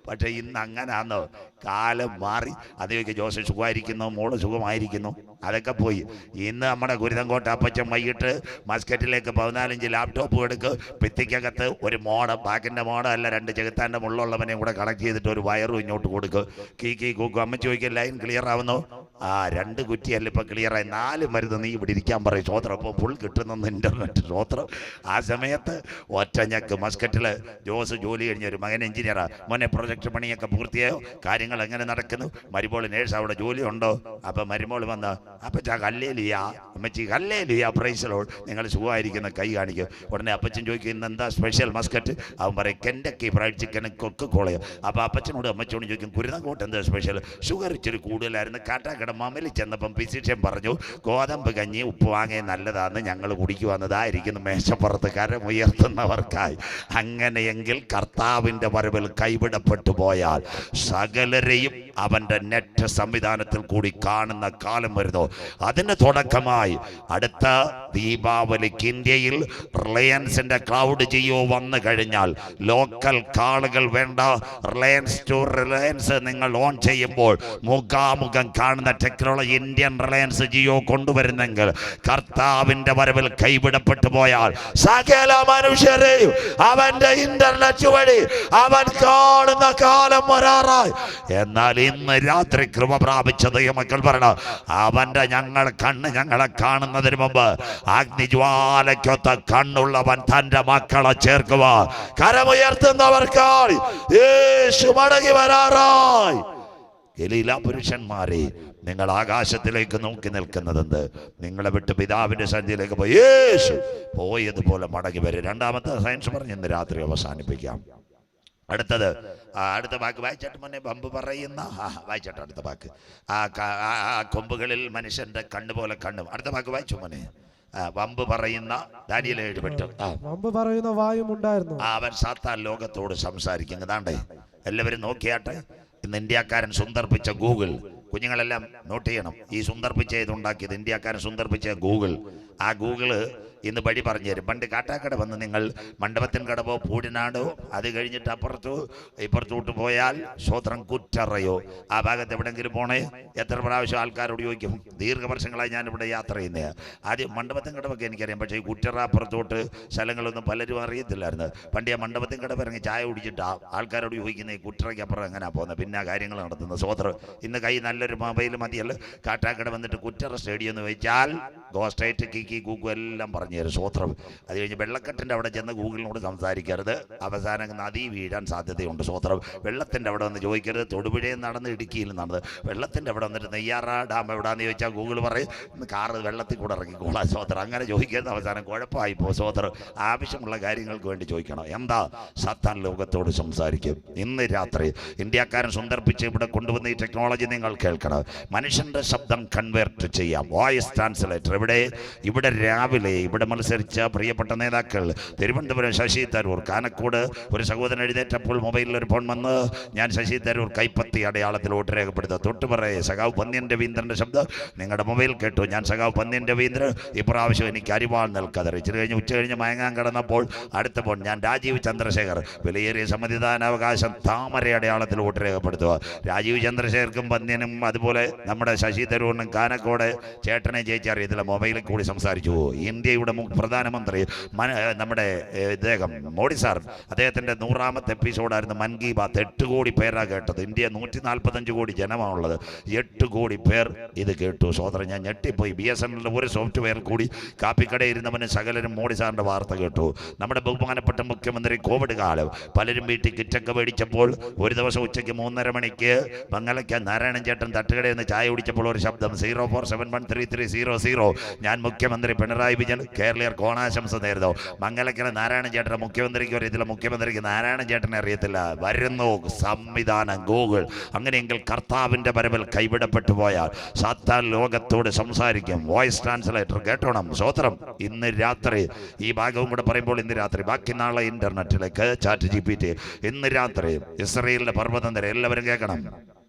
പക്ഷേ ഇന്ന് അങ്ങനാന്നോ? കാലം മാറി. അതൊക്കെ ജോസ് സുഖമായിരിക്കുന്നു, മോള് സുഖമായിരിക്കുന്നു, അതൊക്കെ പോയി. ഇന്ന് നമ്മുടെ കുരുതങ്കോട്ട അപ്പച്ചൻ വൈകിട്ട് മസ്കറ്റിലേക്ക് 14 ലാപ്ടോപ്പ് എടുക്ക്. ഭിത്തിക്കകത്ത് ഒരു മോഡ്, ബാക്കിൻ്റെ മോഡ് അല്ല, 2 ചെകുത്താൻ്റെ മുള്ളുള്ളവനെയും കൂടെ കണക്ട് ചെയ്തിട്ട് ഒരു വയറും ഇങ്ങോട്ട് കൊടുക്കുക. കീ കൂക്കും. അമ്മ ചോദിക്കുക ലൈൻ ക്ലിയർ ആവുന്നു? 2 കുറ്റിയല്ല ഇപ്പം ക്ലിയറായി. 4 മരുന്ന് നീ ഇവിടെ ഇരിക്കാൻ പറയും. സ്വോത്രം. അപ്പോൾ ഫുൾ കിട്ടുന്ന ഇൻ്റർനെറ്റ്. സ്വോത്രം. ആ സമയത്ത് ഒറ്റഞ്ഞക്ക് മസ്കറ്റിൽ ജോസ് ജോലി കഴിഞ്ഞ ഒരു മകൻ എഞ്ചിനീയറാണ്. മോനെ പ്രൊജക്ട് പണിയൊക്കെ പൂർത്തിയായോ? കാര്യങ്ങൾ എങ്ങനെ നടക്കുന്നു? മരുമോൾ നേഴ്സ്, അവിടെ ജോലി ഉണ്ടോ? അപ്പം മരുമോൾ വന്ന് അപ്പച്ചാ കല്ലേലിയാ അമ്മച്ചി ഹല്ലേലൂയ പ്രൈസ് ദി ലോർഡ്, നിങ്ങൾ സുഖമായിരിക്കുന്ന കൈ കാണിക്കും. ഉടനെ അപ്പച്ചൻ ചോദിക്കും ഇന്ന് എന്താ സ്പെഷ്യൽ മസ്കറ്റ്? അവൻ പറയും കെൻഡക്കി ഫ്രൈഡ് ചിക്കനും കൊക്കക്കോളയോ. അപ്പോൾ അപ്പച്ചനോട് അമ്മച്ചോട് ചോദിക്കും കുരുന്നങ്കോട്ട് എന്താ സ്പെഷ്യൽ? ഷുഗർ ഇച്ചിരി കൂടുതലായിരുന്നു. കാട്ടാക്കട മമലി ചെന്നപ്പം ഫിസിഷ്യൻ പറഞ്ഞു ഗോതമ്പ് കഞ്ഞി ഉപ്പ് വാങ്ങിയ നല്ലതാണെന്ന് ഞങ്ങൾ കുടിക്കുവാന്നതായിരിക്കുന്നു മേശപ്പുറത്ത് കരമുയർത്തുന്നവർക്കായി. അങ്ങനെയെങ്കിൽ കർത്താവിൻ്റെ വരവിൽ കൈവിടപ്പെട്ടു പോയാൽ സകലരെയും അവൻ്റെ നെറ്റ് സംവിധാനത്തിൽ കൂടി കാണുന്ന കാലം വരുന്നു. അതിന് തുടക്കമായി അടുത്ത ദീപാവലിക്ക് ഇന്ത്യയിൽ റിലയൻസിന്റെ ക്ലൗഡ് ജിയോ വന്നു കഴിഞ്ഞാൽ ലോക്കൽ കാളുകൾ വേണ്ട, റിലയൻസ് ടു റിലയൻസ് നിങ്ങൾ ഓൺ ചെയ്യുമ്പോൾ മുഖാമുഖം കാണുന്ന ടെക്നോളജി ഇന്ത്യൻ റിലയൻസ് ജിയോ കൊണ്ടുവരുന്നെങ്കിൽ കർത്താവിന്റെ വരവിൽ കൈവിടപ്പെട്ടു പോയാൽ സകല മനുഷ്യരെയും അവന്റെ ഇന്റർനെറ്റ് വഴി അവൻ കാണുന്ന കാലം വരാറായി. എന്നാൽ ഇന്ന് രാത്രി കൃപ പ്രാപിച്ച ദൈവമക്കൾ പറയണം, അവന്റെ ഞങ്ങളെ കാണുന്നതിന് മുമ്പ് അഗ്നിജ്വാലയ്ക്കൊത്ത കണ്ണുള്ളവൻ തന്റെ മക്കളെ ചേർക്കുക. കരമുയർത്തുന്നവർക്കായി യേശു മടങ്ങി വരാറായി. ഗലീല പുരുഷന്മാരെ, നിങ്ങൾ ആകാശത്തിലേക്ക് നോക്കി നിൽക്കുന്നതെന്ത്? നിങ്ങളെ വിട്ട് പിതാവിന്റെ സന്നിധിയിലേക്ക് പോയി യേശു പോയതുപോലെ മടങ്ങി വരും. രണ്ടാമത്തെ സയൻസ് പറഞ്ഞ് ഇന്ന് രാത്രി അവസാനിപ്പിക്കാം. അടുത്ത വാക്ക് വായിച്ചിട്ട് മോനെ. ബമ്പ് പറയുന്ന വായിച്ചിട്ട് അടുത്ത വാക്ക്. കൊമ്പുകളിൽ മനുഷ്യന്റെ കണ്ണുപോലെ കണ്ണും. അടുത്ത വാക്ക് വായിച്ചു മോനെ. വമ്പ് പറയുന്ന ദാനിയേൽ 7:8. വമ്പ് പറയുന്ന വായും ഉണ്ടായിരുന്നു. അവൻ സാത്താൻ ലോകത്തോട് സംസാരിക്കും. അതാണ്ടേ എല്ലാവരും നോക്കിയാട്ടെ. ഇന്ന് ഇന്ത്യക്കാരൻ സുന്ദർപ്പിച്ച ഗൂഗിൾ, കുഞ്ഞുങ്ങളെല്ലാം നോട്ട് ചെയ്യണം. ഈ സുന്ദർപ്പിച്ച ഇതുണ്ടാക്കിയത് ഇന്ത്യക്കാരൻ സുന്ദർപ്പിച്ച ഗൂഗിൾ. ആ ഗൂഗിള് ഇന്ന് വഴി പറഞ്ഞു തരും. പണ്ട് കാട്ടാക്കട വന്ന് നിങ്ങൾ മണ്ഡപത്തിൻ കടവോ പൂടിനാടോ അത് കഴിഞ്ഞിട്ട് ഇപ്പുറത്തോട്ട് പോയാൽ സ്വോത്രം കുറ്ററയോ ആ ഭാഗത്ത് എവിടെയെങ്കിലും പോണേ എത്ര പ്രാവശ്യം ആൾക്കാരോട് ചോദിക്കും. ദീർഘവർഷങ്ങളായി ഞാനിവിടെ യാത്ര ചെയ്യുന്നത്. ആദ്യം മണ്ഡപത്തിൻ കടവൊക്കെ എനിക്കറിയാം, പക്ഷേ ഈ കുറ്ററ അപ്പുറത്തോട്ട് സ്ഥലങ്ങളൊന്നും പലരും അറിയത്തില്ലായിരുന്നു. പണ്ട് ഞാൻ മണ്ഡപത്തിൻ കടവ് ഇറങ്ങി ചായ കുടിച്ചിട്ടാ ആൾക്കാരോട് ചോദിക്കുന്നത് ഈ കുറ്ററയ്ക്ക് അപ്പുറം എങ്ങനെയാണ് പോകുന്നത്, പിന്നെ ആ കാര്യങ്ങൾ നടത്തുന്നത്. സ്വോത്രം ഇന്ന് കൈ നല്ലൊരു മൊബൈൽ മതിയല്ലോ. കാട്ടാക്കട വന്നിട്ട് കുറ്ററ സ്റ്റേഡിയം എന്ന് വെച്ചാൽ ഗോ സ്ട്രേറ്റ് കിക്കി ഗൂഗു എല്ലാം പറഞ്ഞു തരും. സ്വോത്രം. അത് കഴിഞ്ഞ് വെള്ളക്കെട്ടിൻ്റെ അവിടെ ചെന്ന് ഗൂഗിളിനോട് സംസാരിക്കരുത്, അവസാനം നദി വീഴാൻ സാധ്യതയുണ്ട്. സ്വോത്രം. വെള്ളത്തിൻ്റെ അവിടെ വന്ന് ചോദിക്കരുത്, തൊടുപുഴയിൽ നടന്ന് ഇടുക്കിയിൽ നടന്ന്. വെള്ളത്തിൻ്റെ അവിടെ വന്നിട്ട് നെയ്യാറാ ഡാം എവിടെയാണെന്ന് ചോദിച്ചാൽ ഗൂഗിൾ പറയും കാറ് വെള്ളത്തിൽ കൂടെ ഇറങ്ങിക്കോളാം. സ്വോത്രം. അങ്ങനെ ചോദിക്കരുത്, അവസാനം കുഴപ്പമായി പോകും. സ്വോത്രം. ആവശ്യമുള്ള കാര്യങ്ങൾക്ക് വേണ്ടി ചോദിക്കണം. എന്താ? സാത്താൻ ലോകത്തോട് സംസാരിക്കും. ഇന്ന് രാത്രി ഇന്ത്യക്കാരൻ സുന്ദർപ്പിച്ച് ഇവിടെ കൊണ്ടുവന്ന ഈ ടെക്നോളജി നിങ്ങൾ കേൾക്കണം. മനുഷ്യന്റെ ശബ്ദം കൺവേർട്ട് ചെയ്യാം. Voice translator. ഇവിടെ രാവിലെ ഇവിടെ മത്സരിച്ച പ്രിയപ്പെട്ട നേതാക്കൾ തിരുവനന്തപുരം ശശി തരൂർ, കാനക്കോട് ഒരു സഹോദരൻ എഴുന്നേറ്റപ്പോൾ മൊബൈലിൽ ഒരു ഫോൺ വന്ന് ഞാൻ ശശി തരൂർ കൈപ്പത്തി അടയാളത്തിൽ വോട്ട് രേഖപ്പെടുത്തുക. തൊട്ട് പറയേ സഖാവ് പന്ന്യൻ രവീന്ദ്രന്റെ ശബ്ദം നിങ്ങളുടെ മൊബൈൽ കേട്ടു. ഞാൻ സഖാവ് പന്ന്യൻ രവീന്ദ്രൻ ഇപ്രാവശ്യം എനിക്ക് അരിവാൾ നിൽക്കാതെ. ഇച്ചിരി കഴിഞ്ഞ് ഉച്ച കഴിഞ്ഞ് മയങ്ങാൻ കിടന്നപ്പോൾ അടുത്ത ഫോൺ ഞാൻ രാജീവ് ചന്ദ്രശേഖർ വിലയേറിയ സമ്മതിദാനാവകാശം താമര അടയാളത്തിൽ വോട്ട് രേഖപ്പെടുത്തുക. രാജീവ് ചന്ദ്രശേഖർക്കും പന്ന്യനും അതുപോലെ നമ്മുടെ ശശി തരൂരിനും കാനക്കോട് ചേട്ടനെ ചേച്ചി അറിയത്തില്ല, മൊബൈലിൽ കൂടി സംസാരിച്ചു. ഇന്ത്യയുടെ പ്രധാനമന്ത്രി നമ്മുടെ ഇദ്ദേഹം മോഡി സാർ, അദ്ദേഹത്തിൻ്റെ 100ാമത്തെ എപ്പിസോഡായിരുന്നു മൻ കി ബാത്ത്. 8 കോടി പേരാണ് കേട്ടത്. ഇന്ത്യ 145 കോടി ജനമാണുള്ളത്. 8 കോടി പേർ ഇത് കേട്ടു. സോദരൻ, ഞാൻ ഞെട്ടിപ്പോയി. BSNL ഒരു സോഫ്റ്റ്വെയർ കൂടി കാപ്പിക്കടയിരുന്നവന് സകലരും മോഡി സാറിൻ്റെ വാർത്ത കേട്ടു. നമ്മുടെ ബഹുമാനപ്പെട്ട മുഖ്യമന്ത്രി കോവിഡ് കാലം പലരും വീട്ടിൽ കിറ്റൊക്കെ മേടിച്ചപ്പോൾ ഒരു ദിവസം ഉച്ചയ്ക്ക് 3:30 മണിക്ക് മംഗലയ്ക്ക് നാരായണൻ ചേട്ടൻ തട്ടുകടയിൽ നിന്ന് ചായ കുടിച്ചപ്പോൾ ഒരു ശബ്ദം 04713300. ഞാൻ മുഖ്യമന്ത്രി പിണറായി വിജയൻ കേരളീയർക്ക് ഓണാശംസ നേരുന്നു. മംഗലക്കര നാരായണൻ ചേട്ടൻ മുഖ്യമന്ത്രിക്ക് അറിയത്തില്ല, മുഖ്യമന്ത്രിക്ക് നാരായണൻ ചേട്ടനെ അറിയത്തില്ല. വരുന്നു സംവിധാനം ഗൂഗിൾ. അങ്ങനെയെങ്കിൽ കർത്താവിൻ്റെ വരവിൽ കൈവിടപ്പെട്ടു പോയാൽ സാത്താൻ ലോകത്തോട് സംസാരിക്കും. വോയിസ് ട്രാൻസ്ലേറ്റർ കേട്ടോണം. സ്വോത്രം. ഇന്ന് രാത്രി ഈ ഭാഗവും കൂടെ പറയുമ്പോൾ ഇന്ന് രാത്രി, ബാക്കി നാളെ ഇന്റർനെറ്റിലേക്ക് ചാറ്റ് GPT. ഇന്ന് രാത്രി ഇസ്രയേലിന്റെ പർവ്വതം എല്ലാവരും കേൾക്കണം.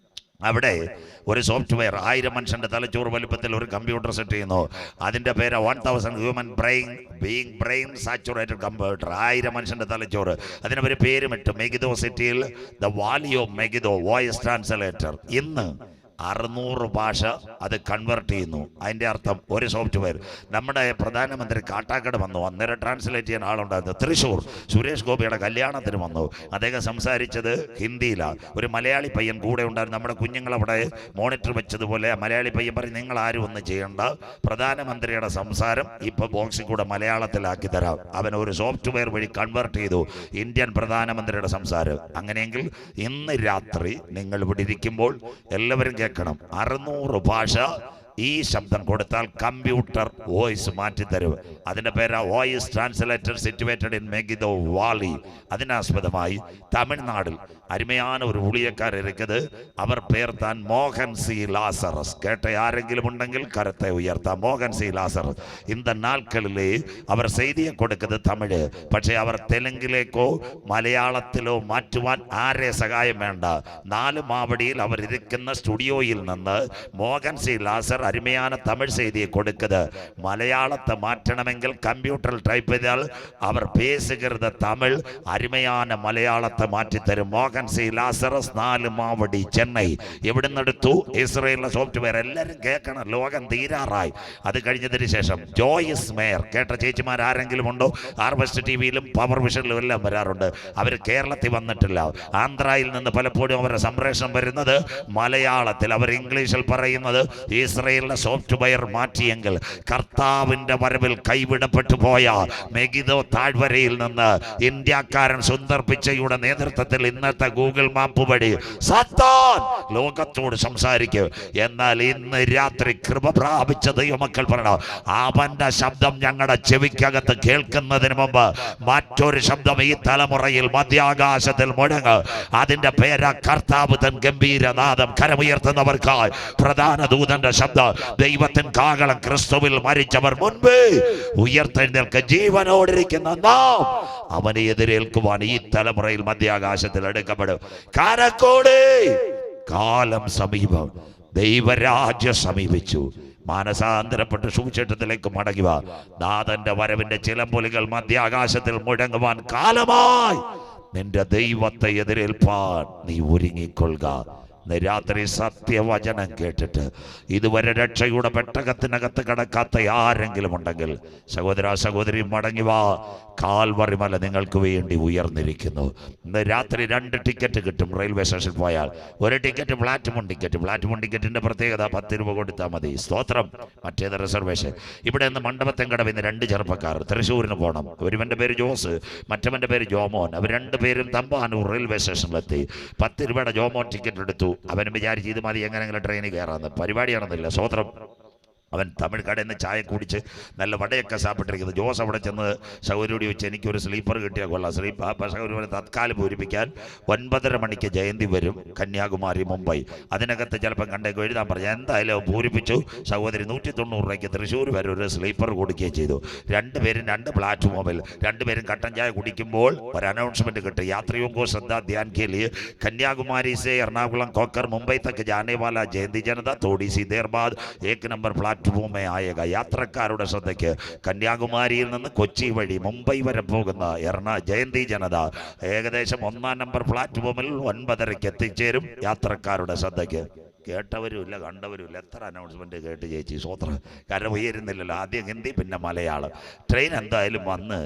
അവിടെ ഒരു സോഫ്റ്റ്വെയർ 1000 മനുഷ്യൻ്റെ തലച്ചോറ് വലുപ്പത്തിൽ ഒരു കമ്പ്യൂട്ടർ സെറ്റ് ചെയ്യുന്നു. അതിൻ്റെ പേര് 1000 ഹ്യൂമൻ ബ്രെയിൻ സാച്ചുറേറ്റഡ് കമ്പ്യൂട്ടർ. 1000 മനുഷ്യൻ്റെ തലച്ചോറ്. അതിനൊരു പേരുമിട്ട് മെഗിദോ സിറ്റിയിൽ the Valley of Megiddo voice translator. ഇന്ന് 600 ഭാഷ അത് കൺവേർട്ട് ചെയ്യുന്നു. അതിൻ്റെ അർത്ഥം ഒരു സോഫ്റ്റ്വെയർ. നമ്മുടെ പ്രധാനമന്ത്രി കാട്ടാക്കട വന്നു, അന്നേരം ട്രാൻസ്ലേറ്റ് ചെയ്യാൻ ആളുണ്ടായിരുന്നു. തൃശ്ശൂർ സുരേഷ് ഗോപിയുടെ കല്യാണത്തിന് വന്നു. അദ്ദേഹം സംസാരിച്ചത് ഹിന്ദിയിലാണ്. ഒരു മലയാളി പയ്യൻ കൂടെ ഉണ്ടായിരുന്നു. നമ്മുടെ കുഞ്ഞുങ്ങളവിടെ മോണിറ്റർ വെച്ചതുപോലെ മലയാളി പയ്യൻ പറയും നിങ്ങൾ ആരും ഒന്നും ചെയ്യണ്ട, പ്രധാനമന്ത്രിയുടെ സംസാരം ഇപ്പോൾ ബോക്സിൽ കൂടെ മലയാളത്തിലാക്കി തരാം. അവൻ ഒരു സോഫ്റ്റ്വെയർ വഴി കൺവേർട്ട് ചെയ്തു ഇന്ത്യൻ പ്രധാനമന്ത്രിയുടെ സംസാരം. അങ്ങനെയെങ്കിൽ ഇന്ന് രാത്രി നിങ്ങൾ ഇവിടെ ഇരിക്കുമ്പോൾ എല്ലാവരും കേൾക്കണം. 600 ഭാഷ ഈ ശബ്ദം കൊടുത്താൽ കമ്പ്യൂട്ടർ വോയിസ് മാറ്റിത്തരും. അതിന്റെ പേര് voice translator situated in Megiddo valley. അതിനാസ്പദമായി തമിഴ്നാടിൽ അരുമயான ഒരു ஊழியக்காரர் இருக்குது. അവർ പേർ താൻ മോഹൻ സി ലാസറസ്. കേട്ട ആരെങ്കിലും ഉണ്ടെങ്കിൽ കരത്തെ ഉയർത്താം. Mohan C Lazarus. இந்த നാൾക്കളിലെ അവർ செய்தியை കൊടുക്കുന്നത് തമിഴ്. പക്ഷേ അവർ തെലുങ്കിലേക്കോ മലയാളത്തിലോ മാറ്റുവാൻ ആരെ സഹായം വേണ്ട. 4 മാവടിയിൽ അവർ ഇരിക്കുന്ന സ്റ്റുഡിയോയിൽ നിന്ന് മോഹൻ സി ലാസർ അരുമயான തമിഴ് செய்தியை കൊടുക്കുന്നത്. മലയാളത്തെ മാറ്റണമെങ്കിൽ കമ്പ്യൂട്ടറിൽ ടൈപ്പ് ചെയ്താൽ അവർ പേസുகிறது തമിഴ്. അരുമயான മലയാളത്തെ മാറ്റിത്തരും. മോഹൻ സി ലാസറസ്, 4 മാവടി, ചെന്നൈ. എവിടുന്ന് എടുത്തു? ഇസ്രയേലിലെ സോഫ്റ്റ്വെയർ. എല്ലാവരും കേൾക്കണം, ലോകം തീരാറായി. അത് കഴിഞ്ഞതിന് ശേഷം ജോയിസ് മേയർ. കേട്ട ചേച്ചിമാർ ആരെങ്കിലും ഉണ്ടോ? ഹാർവസ്റ്റ് ടിവിയിലും പവർ വിഷനിലും എല്ലാം വരാറുണ്ട്. അവർ കേരളത്തിൽ വന്നിട്ടില്ല. ആന്ധ്രയിൽ നിന്ന് പലപ്പോഴും അവരുടെ സംപ്രേഷണം വരുന്നത് മലയാളത്തിൽ. അവർ ഇംഗ്ലീഷിൽ പറയുന്നത് ഇസ്രയേലിലെ സോഫ്റ്റ്വെയർ മാറ്റിയെങ്കിൽ കർത്താവിന്റെ വരവിൽ കൈവിടപ്പെട്ടു പോയ മെഗിദോ താഴ്വരയിൽ നിന്ന് ഇന്ത്യക്കാരൻ സുന്ദർ പിച്ചയുടെ നേതൃത്വത്തിൽ ഇന്നത്തെ ഗൂഗിൾ മാപ്പ് വഴി സാത്താൻ ലോകത്തോട് സംസാരിക്കും. എന്നാൽ ഇന്ന് രാത്രി കൃപ പ്രാപിച്ച ദൈവമക്കൾ പറയണം, അവന്റെ ശബ്ദം ഞങ്ങളുടെ ചെവിക്കകത്ത് കേൾക്കുന്നതിന് മുമ്പ് മറ്റൊരു ശബ്ദം ഈ തലമുറയിൽ മധ്യാകാശത്തിൽ മുഴങ്ങ്. അതിന്റെ പേരാ കർത്താവ് തൻ ഗംഭീരനാദം. കരമുയർത്തുന്നവർക്കായി പ്രധാന ദൂതന്റെ ശബ്ദം. ദൈവത്തിൻ കാഹളം. ക്രിസ്തുവിൽ മരിച്ചവർ മുൻപേ ഉയർത്തെഴുന്നേൽക്ക. ജീവനോടിരിക്കുന്ന നാം അവനെ എതിരേൽക്കുവാൻ ഈ തലമുറയിൽ മധ്യാകാശത്തിൽ എടുക്കപ്പെടും. കാരക്കോട് കാലം സമീപം. ദൈവരാജ്യം സമീപിച്ചു. മാനസാന്തരപ്പെട്ട് സുവിശേഷത്തിലേക്ക് മടങ്ങുക. നാഥന്റെ വരവിന്റെ ചിലമ്പൊലികൾ മധ്യാകാശത്തിൽ മുഴങ്ങുവാൻ കാലമായി. നിന്റെ ദൈവത്തെ എതിരേൽപ്പാൻ നീ ഒരുങ്ങിക്കൊള്ളുക. രാത്രി സത്യവചനം കേട്ടിട്ട് ഇതുവരെ രക്ഷയുടെ പെട്ടകത്തിനകത്ത് കിടക്കാത്ത ആരെങ്കിലും ഉണ്ടെങ്കിൽ സഹോദര സഹോദരി മടങ്ങി വാ. കാൽവറി മല നിങ്ങൾക്ക് വേണ്ടി ഉയർന്നിരിക്കുന്നു. ഇന്ന് രാത്രി 2 ടിക്കറ്റ് കിട്ടും. റെയിൽവേ സ്റ്റേഷനിൽ പോയാൽ ഒരു ടിക്കറ്റ് പ്ലാറ്റ്ഫോം ടിക്കറ്റ്. പ്ലാറ്റ്ഫോം ടിക്കറ്റിന്റെ പ്രത്യേകത 10 രൂപ കൊടുത്താൽ മതി. സ്തോത്രം. മറ്റേത് റിസർവേഷൻ. ഇവിടെ നിന്ന് മണ്ഡപത്തെങ്കടവിൽ നിന്ന് 2 ചെറുപ്പക്കാർ തൃശ്ശൂരിന് പോകണം. ഒരുവന്റെ പേര് ജോസ്, മറ്റവന്റെ പേര് ജോമോൻ. അവർ 2 പേരും തമ്പാനൂർ റെയിൽവേ സ്റ്റേഷനിലെത്തി. 10 രൂപയുടെ ജോമോൻ ടിക്കറ്റ് എടുത്തു. അവനും വിചാരിച്ച് ഇത് മതി, എങ്ങനെങ്കിലും ട്രെയിനിൽ കയറാന്ന്. പരിപാടിയാണെന്നില്ല. സ്വോത്രം. അവൻ തമിഴ് കടയിൽ നിന്ന് ചായ കുടിച്ച് നല്ല വടയൊക്കെ സാപ്പിട്ടിരിക്കുന്നത്. ജോസ് അവിടെ ചെന്ന് സൗകര്യോടി വെച്ച് എനിക്കൊരു സ്ലീപ്പർ കിട്ടിയാൽ കൊള്ളാം. സൗകര്യം തത്കാലം പൂരിപ്പിക്കാൻ 9:30 മണിക്ക് ജയന്തി വരും, കന്യാകുമാരി മുംബൈ. അതിനകത്ത് ചിലപ്പം കണ്ടേക്ക് എഴുതാൻ പറഞ്ഞു. എന്തായാലും പൂരിപ്പിച്ചു. സഹോദരി 190 രൂപയ്ക്ക് തൃശ്ശൂർ വരെ ഒരു സ്ലീപ്പർ കൊടുക്കുകയും ചെയ്തു. 2 പേരും 2 പ്ലാറ്റ്ഫോമിൽ 2 പേരും കട്ടൻ ചായ കുടിക്കുമ്പോൾ ഒരു അനൗൺസ്മെന്റ് കിട്ടി. യാത്രിयों को श्रद्धा ध्यान के लिए कन्याकुमारी से एर्नाकुलम होकर मुंबई तक जाने वाला जयंती जनता थोड़ी सी देर बाद 1 नंबर പ്ലാറ്റ്ഫോമേ ആയേക. യാത്രക്കാരുടെ ശ്രദ്ധയ്ക്ക് കന്യാകുമാരിയിൽ നിന്ന് കൊച്ചി വഴി മുംബൈ വരെ പോകുന്ന ജയന്തി ജനത ഏകദേശം 1-ാം നമ്പർ പ്ലാറ്റ്ഫോമിൽ 9:30 എത്തിച്ചേരും. യാത്രക്കാരുടെ ശ്രദ്ധയ്ക്ക്. കേട്ടവരുമില്ല, കണ്ടവരുമില്ല. എത്ര അനൗൺസ്മെന്റ് കേട്ട് ചേച്ചി. സ്വോത്രം. കാരണം ഉയരുന്നില്ലല്ലോ. ആദ്യം ഹിന്ദി, പിന്നെ മലയാളം. ട്രെയിൻ എന്തായാലും വന്ന്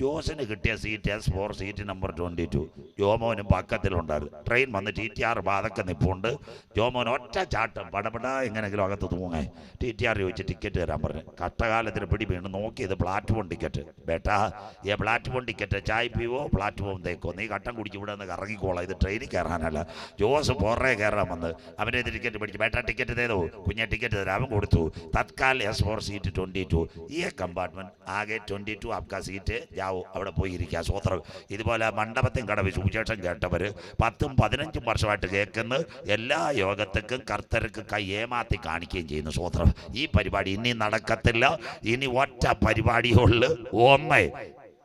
ജോസിന് കിട്ടിയ സീറ്റ് S4 സീറ്റ് നമ്പർ 22. ജോമോനും പക്കത്തിലുണ്ടായിരുന്നു. ട്രെയിൻ വന്ന് TTR ബാധക്ക നിപ്പുണ്ട്. ജോമോൻ ഒറ്റ ചാട്ടം പടപട എങ്ങനെങ്കിലും അകത്ത് തൂങ്ങേ. TTR ചോദിച്ച് ടിക്കറ്റ് തരാൻ പറഞ്ഞു. കഷ്ടകാലത്തിന് പിടി വീണ് നോക്കിയത് പ്ലാറ്റ്ഫോം ടിക്കറ്റ്. ബേട്ടാ ഈ പ്ലാറ്റ്ഫോം ടിക്കറ്റ് ചായ പീവോ പ്ലാറ്റ്ഫോം തേക്കോ, നീ കട്ടം കുടിച്ച് ഇവിടെ നിന്ന് ഇറങ്ങിക്കോളാം, ഇത് ട്രെയിനിൽ കയറാനല്ല. ജോസ് പുറേ കയറാൻ വന്ന് അവൻ്റെ ടിക്കറ്റ് പിടിച്ച്, ബേട്ടാ ടിക്കറ്റ് തേതോ, കുഞ്ഞെ ടിക്കറ്റ് തരാം. അവൻ കൊടുത്തു. Tatkal S4 seat 22. ഈ കമ്പാർട്ട്മെന്റ് ആകെ 22 ആപ്കാ സീറ്റ്. അവിടെ പോയി ഇരിക്കുക. സ്വോത്രം. ഇതുപോലെ മണ്ഡപത്തിൽ കടവ് സുവിശേഷം കേട്ടവർ 10-15 വർഷമായിട്ട് കേൾക്കുന്ന എല്ലാ യോഗത്തിനും കർത്തർക്ക് കൈ ഏമാത്തി കാണിക്കുകയും ചെയ്യുന്നു. സ്വോത്രം. ഈ പരിപാടി ഇനി നടക്കത്തില്ല. ഇനി ഒറ്റ പരിപാടിയുള്ളു. ഒന്ന്,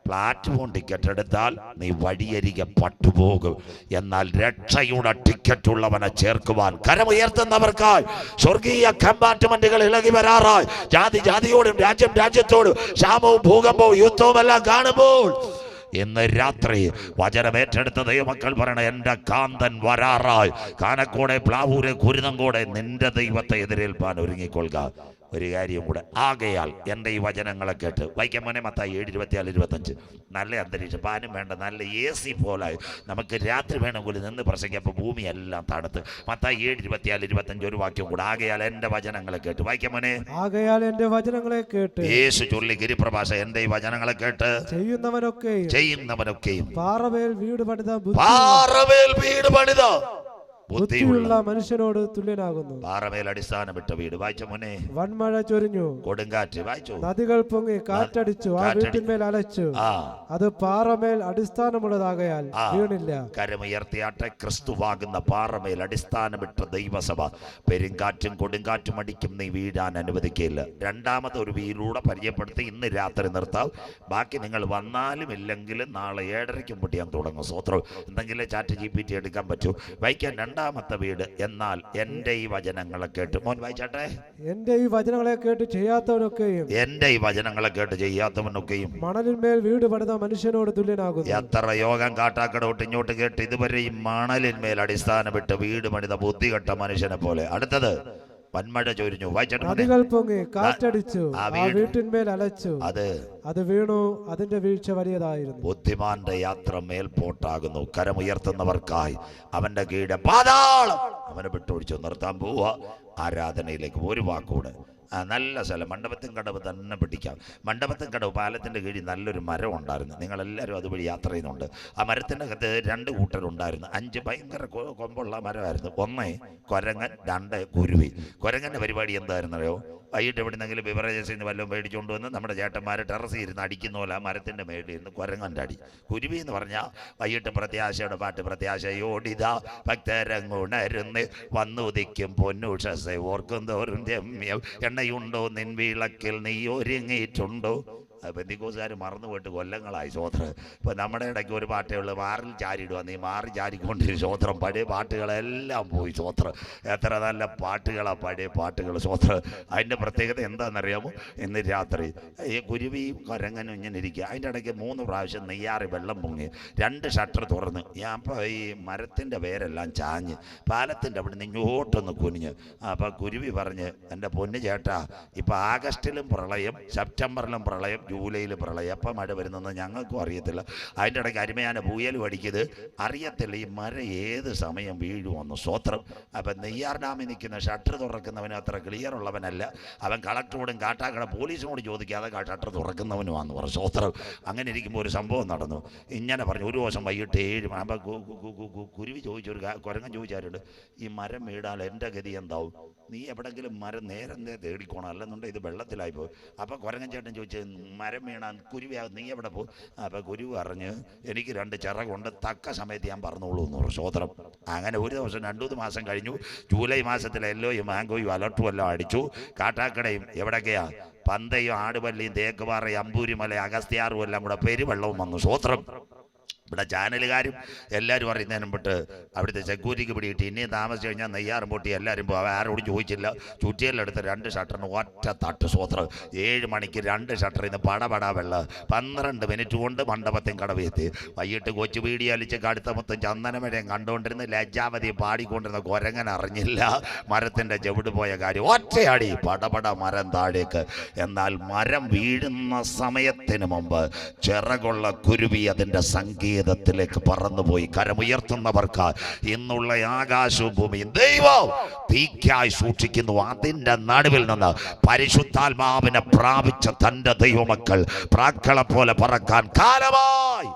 പ്ലാറ്റ്ഫോം ടിക്കറ്റ് എടുത്താൽ നീ വഴിയരികെ പട്ടുപോകും. എന്നാൽ രക്ഷയുടെ ടിക്കറ്റ് ഉള്ളവനെ ചേർക്കുവാൻ കരമുയർത്തുന്നവർക്കായി സ്വർഗീയ കമ്പാർട്ട്മെന്റുകൾ ഇളകി വരാറായി. ജാതി ജാതിയോടും രാജ്യം രാജ്യത്തോടും ക്ഷാമവും ഭൂകമ്പവും യുദ്ധവും എല്ലാം കാണുമ്പോൾ ഇന്ന് രാത്രി വചനമേറ്റെടുത്ത ദൈവമക്കൾ പറയണ, എന്റെ കാന്തൻ വരാറായി. കാനക്കോടെ, പ്ലാവൂര്, കുരുന്നങ്കോടെ നിന്റെ ദൈവത്തെ എതിരേൽപ്പാൻ ഒരുങ്ങിക്കൊള്ളുക. ഒരു കാര്യം കൂടെ. ആകയാൽ എൻ്റെ ഈ വചനങ്ങളെ കേട്ട് വായിക്കാൻ മോനെ. മത്തായി 7:24-25. നല്ല അന്തരീക്ഷം, പാനും വേണ്ട, നല്ല AC പോലായി. നമുക്ക് രാത്രി വേണമെങ്കിൽ നിന്ന് പ്രസംഗിക്കാം. അപ്പോൾ ഭൂമിയെല്ലാം തണുത്ത്. മത്തായി 7:24-25 ഒരു വാക്യം കൂടെ. ആകയാൽ എൻ്റെ വചനങ്ങളെ കേട്ട്. വായിക്കാൻ മോനെ. ആകയാൽ എൻ്റെ വചനങ്ങളെ കേട്ട്. യേശു ചൊല്ലി ഗിരിപ്രഭാഷ. എൻ്റെ ഈ വചനങ്ങളെ കേട്ട് ചെയ്യുന്നവനൊക്കെയും പാറമേൽ വീട് പണിത ബുദ്ധിയുള്ള മനുഷ്യനോട് തുല്യനാകുന്നു. പാറമേൽ അടിസ്ഥാനമിട്ട വീട്. വായിച്ച മുന്നേ. വൻമഴ ചൊരിഞ്ഞു, കൊടുങ്കാറ്റ്. വായിച്ചു. നദികൾ പൊങ്ങി, കാറ്റടിച്ചു, ആ വീട്ടിന്മേൽ അലച്ചു. അത് പാറമേൽ അടിസ്ഥാനമുള്ളതാകയാൽ വീണില്ല. കരമുയർത്തിയാട്ടെ. ക്രിസ്തുവാകുന്ന പാറമേൽ അടിസ്ഥാനമിട്ട ദൈവസഭ പെരുങ്കാറ്റും കൊടുങ്കാറ്റും അടിക്കും നീ വീഴാൻ അനുവദിക്കില്ല. രണ്ടാമത് ഒരു വീലൂടെ പരിചയപ്പെടുത്തി ഇന്ന് രാത്രി നിർത്താം. ബാക്കി നിങ്ങൾ വന്നാലും ഇല്ലെങ്കിലും നാളെ 7:30 മുട്ടിയാൻ തുടങ്ങും. സ്വത്രം എന്തെങ്കിലും ചാറ്റ് GPT എടുക്കാൻ പറ്റൂ. വായിക്കാൻ. രണ്ടാമത്തെ വീട്. എന്നാൽ എന്റെ ഈ വചനങ്ങളെ കേട്ട്. മോൻ വായിച്ചാട്ടെ. എന്റെ ഈ വചനങ്ങളെ കേട്ട് ചെയ്യാത്തവനൊക്കെയും, എന്റെ ഈ വചനങ്ങളെ കേട്ട് ചെയ്യാത്തവനൊക്കെയും മണലിന്മേൽ വീട് പണിത മനുഷ്യനോട് തുല്യനാകുന്നു. എത്ര യോഗം കാട്ടാക്കടോട്ട് ഇങ്ങോട്ട് കേട്ട് ഇതുവരെ ഈ മണലിന്മേൽ അടിസ്ഥാനമിട്ട് വീട് പണിത ബുദ്ധികെട്ട മനുഷ്യനെ പോലെ. അടുത്തത് വൻമഴ ചൊരിഞ്ഞു. നദികൾ പൊങ്ങി, കാറ്റടിച്ചു, ആ വീട്ടിന്മേൽ അലച്ചു. അത് വീണു, അതിന്റെ വീഴ്ച വലിയതായിരുന്നു. ബുദ്ധിമാന്റെ യാത്ര മേൽപോട്ടാകുന്നു. കരമുയർത്തുന്നവർക്കായി അവന്റെ കീഴെ പാതാളം അവനെ വിട്ടൊഴിച്ചു. നിർത്താൻ പോവുക ആരാധനയിലേക്ക്. ഒരു വാക്കൂടെ. നല്ല സ്ഥലം. മണ്ഡപത്തിൻ കടവ് തന്നെ പിടിക്കാം. മണ്ഡപത്തിൻ കടവ് പാലത്തിൻ്റെ കീഴിൽ നല്ലൊരു മരം ഉണ്ടായിരുന്നു. നിങ്ങളെല്ലാവരും അതുവഴി യാത്ര ചെയ്യുന്നുണ്ട്. ആ മരത്തിൻ്റെ അകത്ത് 2 കൂട്ടരുണ്ടായിരുന്നു. 5 ഭയങ്കര കൊമ്പുള്ള മരമായിരുന്നു. 1 കുരങ്ങൻ, 2 കുരുവി. കുരങ്ങൻ്റെ പരിപാടി എന്തായിരുന്നല്ലോ? വൈകിട്ട് എവിടെന്നെങ്കിലും ബിവറേജസിൽ നിന്ന് വല്ലതും മേടിച്ചുകൊണ്ട് വന്ന് നമ്മുടെ ചേട്ടന്മാരെ ടെറസിൽ ഇരുന്ന് അടിക്കുന്ന പോലെ ആ മരത്തിൻ്റെ മേളിൽ ഇരുന്ന് കുരങ്ങൻ്റെ അടി. കുരുവി എന്ന് പറഞ്ഞാൽ വൈകിട്ട് പ്രത്യാശയുടെ പാട്ട്. പ്രത്യാശയോടിതാ ഭക്തരങ്ങുണരുന്ന് വന്നുദിക്കും പൊന്നുഷസെ ഓർക്കും തോറും രമ്യം എണ്ണയുണ്ടോ നിൻ വിളക്കിൽ നീ ഒരുങ്ങിയിട്ടുണ്ടോ. ബന്ധിക്കോസുകാർ മറന്നുപോയിട്ട് കൊല്ലങ്ങളായി. സ്വോത്രം. ഇപ്പം നമ്മുടെ ഇടയ്ക്ക് ഒരു പാട്ടേ ഉള്ളൂ, മാറിൽ ചാരിയിടുക. നീ മാറി ചാരിക്കൊണ്ടിരും. സ്വോത്രം. പഴയ പാട്ടുകളെല്ലാം പോയി. സ്വോത്രം. എത്ര നല്ല പാട്ടുകളാണ് പഴയ പാട്ടുകൾ. സ്വോത്രം. അതിൻ്റെ പ്രത്യേകത എന്താണെന്നറിയാമോ? ഇന്ന് രാത്രി ഈ കുരുവിയും കുരങ്ങനും ഇങ്ങനെ ഇരിക്കുക. അതിൻ്റെ ഇടയ്ക്ക് 3 പ്രാവശ്യം നെയ്യാറി വെള്ളം പൊങ്ങി. 2 ഷട്ടർ തുറന്ന്. ഞാൻ ഇപ്പോൾ ഈ മരത്തിൻ്റെ പേരെല്ലാം ചാഞ്ഞ് പാലത്തിൻ്റെ അവിടെ നിന്ന് ഇങ്ങോട്ടൊന്ന് കുനിഞ്ഞ്. അപ്പോൾ കുരുവി പറഞ്ഞ്, എൻ്റെ പൊന്നു ചേട്ടാ, ഇപ്പോൾ ആഗസ്റ്റിലും പ്രളയം, സെപ്റ്റംബറിലും പ്രളയം, ജൂലൈയിൽ പ്രളയം. എപ്പോൾ മഴ വരുന്നെന്ന് ഞങ്ങൾക്കും അറിയത്തില്ല. അതിൻ്റെ ഇടയ്ക്ക് അരുമയാന പൂയൽ പഠിക്കുന്നത് അറിയത്തില്ല. ഈ മഴ ഏത് സമയം വീഴുമെന്ന്. സ്വോത്രം. അപ്പം നെയ്യാർ ഡാമിൽ നിൽക്കുന്ന ഷട്ടർ തുറക്കുന്നവന് അത്ര ക്ലിയർ ഉള്ളവനല്ല. അവൻ കളക്ടറോടും കാട്ടാക്കട പോലീസിനോട് ചോദിക്കാതെ ഷട്ടർ തുറക്കുന്നവനുമാണെന്ന് പറഞ്ഞു. സ്വോത്രം. അങ്ങനെ ഇരിക്കുമ്പോൾ ഒരു സംഭവം നടന്നു. ഇങ്ങനെ പറഞ്ഞു. ഒരു ദിവസം വൈകിട്ട് 7 മണി. അപ്പം കുരുവി ചോദിച്ചൊരു കുരങ്ങൻ ചോദിച്ചാരുണ്ട്, ഈ മരം വീടാൽ എൻ്റെ ഗതി എന്താവും? നീ എവിടെങ്കിലും മരം നേരത്തെ തേടിക്കോണം, അല്ലെന്നുണ്ടെങ്കിൽ ഇത് വെള്ളത്തിലായിപ്പോയി. അപ്പോൾ കുരങ്ങൻ ചേട്ടൻ ചോദിച്ചു, മരം വീണാൻ കുരുവിയാകും, നീ എവിടെ പോകും? അപ്പോൾ കുരുവി പറഞ്ഞ്, എനിക്ക് 2 ചിറകുണ്ട്, തക്ക സമയത്ത് ഞാൻ പറഞ്ഞോളൂ എന്ന് പറഞ്ഞു. സ്വോത്രം. അങ്ങനെ ഒരു ദിവസം 2-3 മാസം കഴിഞ്ഞു. ജൂലൈ മാസത്തിലെ യെല്ലോയും മാങ്കോയും അലർട്ടും എല്ലാം അടിച്ചു. കാട്ടാക്കടയും എവിടൊക്കെയാ പന്തയും ആടുപള്ളിയും തേക്കുപാറയും അമ്പൂരിമല അഗസ്ത്യാറും എല്ലാം കൂടെ പെരുവെള്ളവും വന്നു. സ്വോത്രം. ഇവിടെ ചാനലുകാരും എല്ലാവരും അറിയുന്നതിനും പെട്ട് അവിടുത്തെ സെക്യൂരിറ്റിക്ക് പിടിയിട്ട് ഇനിയും താമസിച്ച് കഴിഞ്ഞാൽ നെയ്യാറും പൊട്ടി എല്ലാവരും പോകും. ആരോടും ചോദിച്ചില്ല. ചുറ്റിയെടുത്ത് 2 ഷട്ടറിന് ഒറ്റ തട്ട്. സ്വോത്രം. 7 മണിക്ക് 2 ഷട്ടറിൽ നിന്ന് പടപടാ വെള്ളം. 12 മിനിറ്റ് കൊണ്ട് മണ്ഡപത്തിൽ കടവെത്തി. വൈകിട്ട് കൊച്ചു പീടി അലിച്ച് കടുത്ത മൊത്തം ചന്ദനമഴയും കണ്ടുകൊണ്ടിരുന്ന് ലജ്ജാവതി പാടിക്കൊണ്ടിരുന്ന കുരങ്ങൻ അറിഞ്ഞില്ല മരത്തിൻ്റെ ചെവിട് പോയ കാര്യം. ഒറ്റയടി പടപട മരം താഴേക്ക്. എന്നാൽ മരം വീഴുന്ന സമയത്തിന് മുമ്പ് ചിറകുള്ള കുരുവി അതിൻ്റെ സംഗീതത്തിലേക്ക് പറന്നുപോയി. കരമുയർത്തുന്നവർക്ക് ഇന്നുള്ള ആകാശവും ഭൂമിയും ദൈവം തീക്കായി സൂക്ഷിക്കുന്നു. അതിൻ്റെ നടുവിൽ നിന്ന് പരിശുദ്ധാത്മാവിനെ പ്രാപിച്ച തൻ്റെ ദൈവമക്കൾ പ്രാക്കളെ പോലെ പറക്കാൻ കാലമായി.